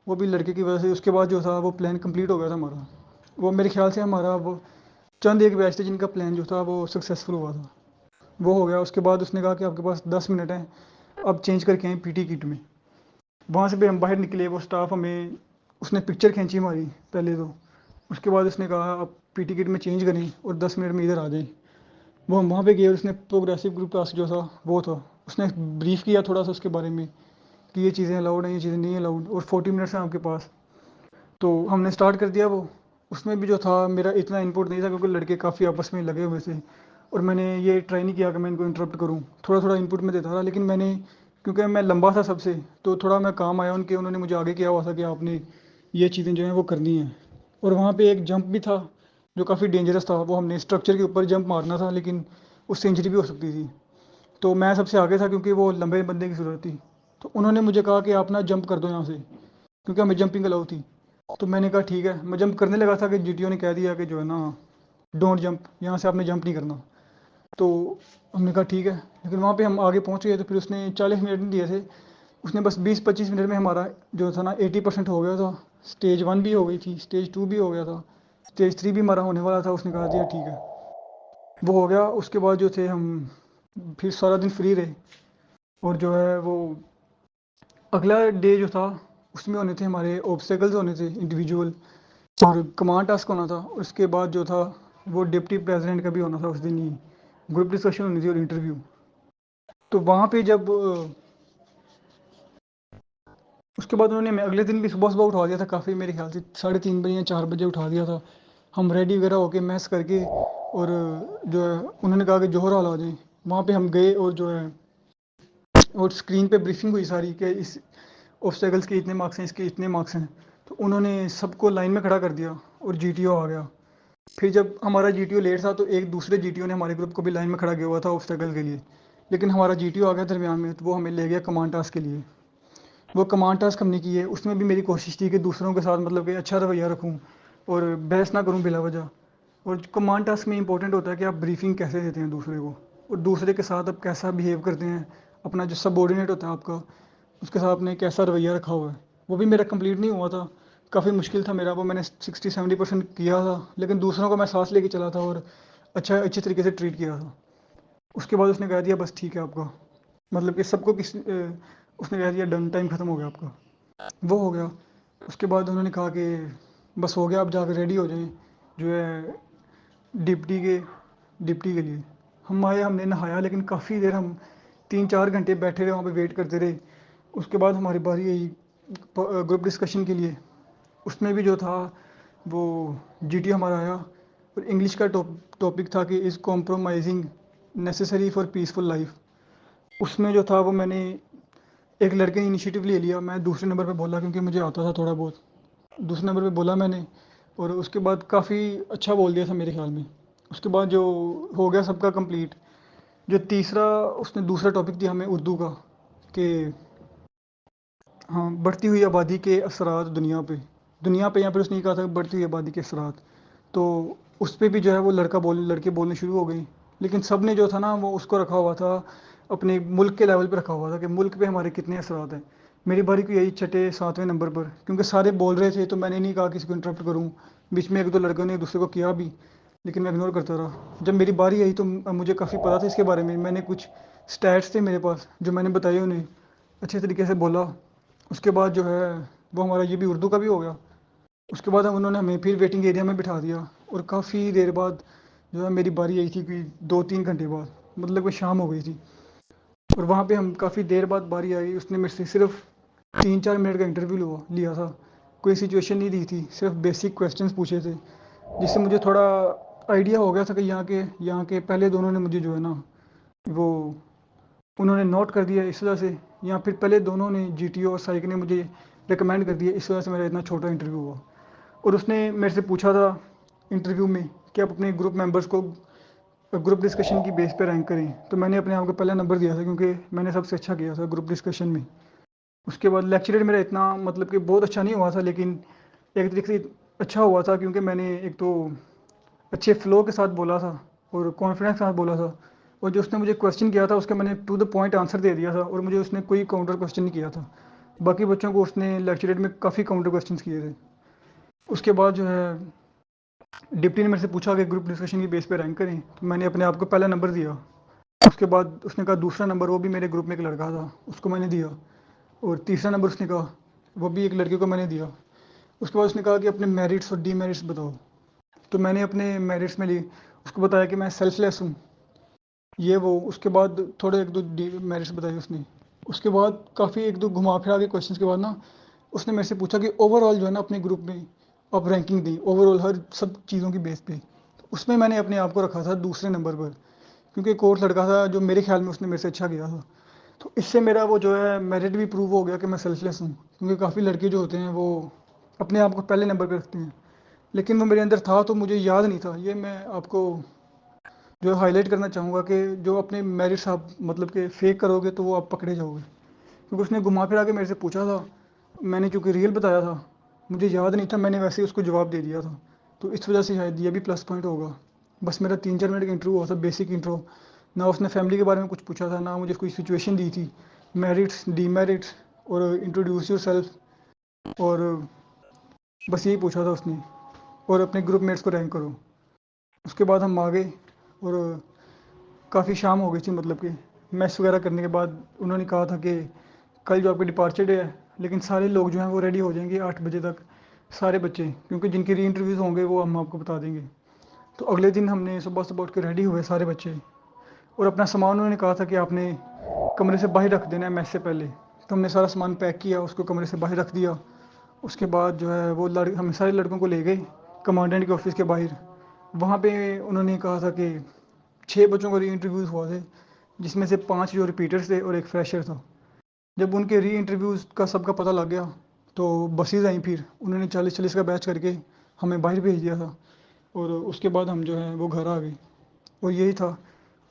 वो भी लड़के की वजह से। उसके बाद जो था वो प्लान कंप्लीट हो गया था हमारा। वो मेरे ख्याल से हमारा वो चंद एक बैच थे जिनका प्लान जो था वो सक्सेसफुल हुआ था, वो हो गया। उसके बाद उसने कहा कि आपके पास 10 मिनट हैं, अब चेंज करके आए पीटी किट में। वहाँ से भी हम बाहर निकले, वो स्टाफ हमें, उसने पिक्चर खींची हमारी पहले तो। उसके बाद उसने कहा आप पीटी किट में चेंज करें और 10 मिनट में इधर आ जाएं। वो हम वहाँ पे गए और उसने प्रोग्रेसिव ग्रुप टास्क जो था वो था, उसने ब्रीफ किया थोड़ा सा उसके बारे में कि ये चीज़ें अलाउड हैं, ये चीज़ें नहीं अलाउड, और 40 मिनट्स हैं आपके पास। तो हमने स्टार्ट कर दिया वो। उसमें भी जो था मेरा इतना इनपुट नहीं था क्योंकि लड़के काफ़ी आपस में लगे हुए थे। और मैंने ये ट्राई नहीं किया कि मैं इनको इंटरप्ट करूँ, थोड़ा थोड़ा इनपुट में देता रहा, लेकिन मैंने क्योंकि मैं लंबा था सबसे, तो थोड़ा मैं काम आया उनके, उन्होंने मुझे आगे किया हुआ था कि आपने ये चीज़ें जो हैं वो करनी है। और वहाँ पे एक जंप भी था जो काफ़ी डेंजरस था, वो हमने स्ट्रक्चर के ऊपर जंप मारना था, लेकिन उससे इंजरी भी हो सकती थी। तो मैं सबसे आगे था क्योंकि वो लंबे बंदे की ज़रूरत थी। तो उन्होंने मुझे कहा कि आप ना जंप कर दो यहाँ से, क्योंकि हमें जंपिंग अलाउ थी। तो मैंने कहा ठीक है, मैं जंप करने लगा था कि जीटीओ ने कह दिया कि जो है ना, डोंट जंप, यहाँ से आपने जंप नहीं करना। तो हमने कहा ठीक है, लेकिन वहाँ पे हम आगे पहुँच गए, तो फिर उसने 40 मिनट नहीं दिए थे, उसने बस 20-25 मिनट में हमारा जो था ना 80% हो गया था। स्टेज 1 भी हो गई थी, स्टेज 2 भी हो गया था, स्टेज 3 भी हमारा होने वाला था। उसने कहा दिया ठीक है, वो हो गया। उसके बाद जो थे हम फिर सारा दिन फ्री रहे, और जो है वो अगला डे जो था उसमें होने थे हमारे ऑब्स्टेकल्स होने थे इंडिविजुअल, और कमांड टास्क होना था। उसके बाद जो था वो डिप्टी प्रेसिडेंट का भी होना था उस दिन ही, ग्रुप डिस्कशन होनी थी और इंटरव्यू। तो वहाँ पे जब उसके बाद उन्होंने हमें अगले दिन भी सुबह सुबह उठा दिया था, काफ़ी मेरे ख्याल से 3:30 बजे या 4 बजे उठा दिया था। हम रेडी वगैरह होके मैस करके, और जो है उन्होंने कहा कि जोहर हाल आ जाए। वहाँ पे हम गए, और जो है और स्क्रीन पे ब्रीफिंग हुई सारी कि इस ऑब्स्टेकल्स के इतने मार्क्स हैं, इसके इतने मार्क्स हैं। तो उन्होंने सबको लाइन में खड़ा कर दिया और जीटीओ आ गया। फिर जब हमारा जीटीओ लेट था, तो एक दूसरे जीटीओ ने हमारे ग्रुप को भी लाइन में खड़ा किया हुआ था ऑब्स्टेकल के लिए, लेकिन हमारा जीटीओ आ गया दरमियान में, तो वो हमें ले गया कमांड टास्क के लिए। वो कमांड टास्क हमने किए, उसमें भी मेरी कोशिश थी कि दूसरों के साथ मतलब कि अच्छा रवैया रखूँ और बहस ना करूँ बिला वजह। और कमांड टास्क में इंपॉर्टेंट होता है कि आप ब्रीफिंग कैसे देते हैं दूसरे को, और दूसरे के साथ आप कैसा बिहेव करते हैं, अपना जो सबऑर्डिनेट होता है आपका, उसके साथ आपने कैसा रवैया रखा हुआ है। वो भी मेरा कंप्लीट नहीं हुआ था, काफ़ी मुश्किल था मेरा वो, मैंने 60-70% किया था, लेकिन दूसरों को मैं सांस लेके चला था और अच्छे तरीके से ट्रीट किया था। उसके बाद उसने कह दिया बस ठीक है आपका, मतलब कि सबको उसने कह दिया डन, टाइम ख़त्म हो गया आपका। वो हो गया। उसके बाद उन्होंने कहा कि बस हो गया, आप जाकर रेडी हो जाएं जो है डिप्टी के डिप्टी के लिए। हम आए, हमने नहाया, लेकिन काफ़ी देर हम 3-4 घंटे बैठे रहे वहाँ पे, वेट करते रहे। उसके बाद हमारी बारी आई ग्रुप डिस्कशन के लिए। उसमें भी जो था वो जीटी हमारा आया, और इंग्लिश का टॉपिक था कि is compromising necessary for peaceful life. उसमें जो था वो मैंने एक लड़के ने इनिशिएटिव ले लिया, मैं दूसरे नंबर पे बोला क्योंकि मुझे आता था थोड़ा बहुत। दूसरे नंबर पे बोला मैंने, और उसके बाद काफ़ी अच्छा बोल दिया था मेरे ख्याल में। उसके बाद जो हो गया सबका कंप्लीट। जो तीसरा उसने दूसरा टॉपिक दिया हमें उर्दू का, कि हाँ, बढ़ती हुई आबादी के असरात दुनिया पे, यहाँ पर उसने ये कहा था बढ़ती हुई आबादी के असरात। तो उस पे भी जो है वो लड़के बोलने शुरू हो गए, लेकिन सब ने जो था ना वो उसको रखा हुआ था अपने मुल्क के लेवल पे रखा हुआ था कि मुल्क पे हमारे कितने असरात हैं। मेरी बारी को यही 6-7वें नंबर पर, क्योंकि सारे बोल रहे थे तो मैंने नहीं कहा किसी को इंटरप्ट करूँ। बीच में 1-2 लड़कों ने एक दूसरे को किया भी, लेकिन मैं इग्नोर करता रहा। जब मेरी बारी आई तो मुझे काफ़ी पता था इसके बारे में, मैंने कुछ स्टैट्स थे मेरे पास जो मैंने बताए उन्हें, अच्छे तरीके से बोला। उसके बाद जो है वो हमारा ये भी उर्दू का भी हो गया। उसके बाद हम उन्होंने हमें फिर वेटिंग एरिया में बिठा दिया, और काफ़ी देर बाद जो है मेरी बारी आई थी, कोई 2-3 घंटे बाद, मतलब कि शाम हो गई थी। और वहाँ पे हम काफ़ी देर बाद बारी आई, उसने मेरे से सिर्फ 3-4 मिनट का इंटरव्यू लिया था, कोई सिचुएशन नहीं दी थी, सिर्फ बेसिक क्वेश्चंस पूछे थे, जिससे मुझे थोड़ा आइडिया हो गया था कि यहाँ के पहले दोनों ने मुझे जो है ना वो उन्होंने नोट कर दिया इस वजह से, या फिर पहले दोनों ने जीटीओ और साइक ने मुझे रिकमेंड कर दिया, इस वजह से मेरा इतना छोटा इंटरव्यू हुआ। और उसने मेरे से पूछा था इंटरव्यू में कि आप अपने ग्रुप मेंबर्स को ग्रुप डिस्कशन की बेस पे रैंक करें, तो मैंने अपने आप को पहला नंबर दिया था क्योंकि मैंने सबसे अच्छा किया था ग्रुप डिस्कशन में। उसके बाद लेक्चर रेट मेरा इतना मतलब कि बहुत अच्छा नहीं हुआ था, लेकिन एक तरीके से अच्छा हुआ था क्योंकि मैंने एक तो अच्छे फ्लो के साथ बोला था और कॉन्फिडेंस के साथ बोला था, और जो उसने मुझे क्वेश्चन किया था उसका मैंने टू द पॉइंट आंसर दे दिया था, और मुझे उसने कोई काउंटर क्वेश्चन नहीं किया था। बाकी बच्चों को उसने लेक्चर रेट में काफ़ी काउंटर क्वेश्चन किए थे। उसके बाद जो है डिप्टी ने मेरे से पूछा कि ग्रुप डिस्कशन की बेस पे रैंक करें, तो मैंने अपने आप को पहला नंबर दिया। उसके बाद उसने कहा दूसरा नंबर, वो भी मेरे ग्रुप में एक लड़का था, उसको मैंने दिया। और तीसरा नंबर उसने कहा, वो भी एक लड़के को मैंने दिया। उसके बाद उसने कहा कि अपने मेरिट्स और डीमेरिट्स बताओ, तो मैंने अपने मेरिट्स में उसको बताया कि मैं सेल्फलेस हूँ, ये वो। उसके बाद थोड़े 1-2 मेरिट्स बताए उसने। उसके बाद काफ़ी 1-2 घुमा फिरा के क्वेश्चन के बाद ना उसने मेरे से पूछा कि ओवरऑल जो है ना अपने ग्रुप में आप रैंकिंग दी, ओवरऑल हर सब चीज़ों की बेस पे। तो उसमें मैंने अपने आप को रखा था दूसरे नंबर पर, क्योंकि एक और लड़का था जो मेरे ख्याल में उसने मेरे से अच्छा किया था। तो इससे मेरा वो जो है मेरिट भी प्रूव हो गया कि मैं सेल्फलेस हूँ, क्योंकि काफ़ी लड़के जो होते हैं वो अपने आप को पहले नंबर पर रखते हैं, लेकिन वो मेरे अंदर था तो मुझे याद नहीं था। ये मैं आपको जो हाईलाइट करना चाहूँगा कि जो अपने मेरिट्स आप मतलब कि फ़ेक करोगे तो वो आप पकड़े जाओगे, क्योंकि उसने घुमा फिरा के मेरे से पूछा था, मैंने चूँकि रियल बताया था, मुझे याद नहीं था, मैंने वैसे ही उसको जवाब दे दिया था। तो इस वजह से शायद ये भी प्लस पॉइंट होगा। बस मेरा 3-4 मिनट का इंटरव्यू हुआ था, बेसिक इंट्रो। ना उसने फैमिली के बारे में कुछ पूछा था, ना मुझे कोई सिचुएशन दी थी, मेरिट्स, डीमेरिट्स और इंट्रोड्यूस योरसेल्फ, और बस यही पूछा था उसने, और अपने ग्रुप मेट्स को रैंक करो। उसके बाद हम आ गए और काफ़ी शाम हो गई थी, मतलब कि मैस वगैरह करने के बाद उन्होंने कहा था कि कल जो आपका डिपार्चर डे है, लेकिन सारे लोग जो हैं वो रेडी हो जाएंगे 8 बजे तक, सारे बच्चे, क्योंकि जिनके री इंटरव्यूज़ होंगे वो हम आपको बता देंगे। तो अगले दिन हमने सुबह सुबह उठ के रेडी हुए सारे बच्चे, और अपना सामान उन्होंने कहा था कि आपने कमरे से बाहर रख देना है मैस से पहले। तो हमने सारा सामान पैक किया, उसको कमरे से बाहर रख दिया। उसके बाद जो है वो हम सारे लड़कों को ले गए कमांडेंट के ऑफिस के बाहर। वहाँ पे उन्होंने कहा था कि 6 बच्चों का री इंटरव्यूज़ हुआ थे, जिसमें से 5 जो रिपीटर्स थे और एक फ्रेशर था। जब उनके री इंटरव्यूज़ का सबका पता लग गया तो बसेज आई, फिर उन्होंने 40-40 का बैच करके हमें बाहर भेज दिया था, और उसके बाद हम जो है वो घर आ गए। और यही था।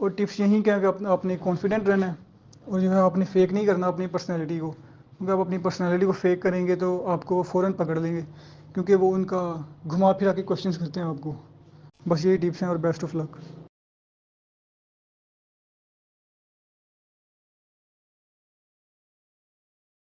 और टिप्स यही क्या कि आपने कॉन्फिडेंट रहना है, और जो है आपने फेक नहीं करना अपनी पर्सनैलिटी को, क्योंकि आप अपनी पर्सनैलिटी को फेक करेंगे तो आपको फ़ौरन पकड़ लेंगे, क्योंकि वो उनका घुमा फिरा के क्वेश्चंस करते हैं आपको। बस यही टिप्स हैं, और बेस्ट ऑफ लक।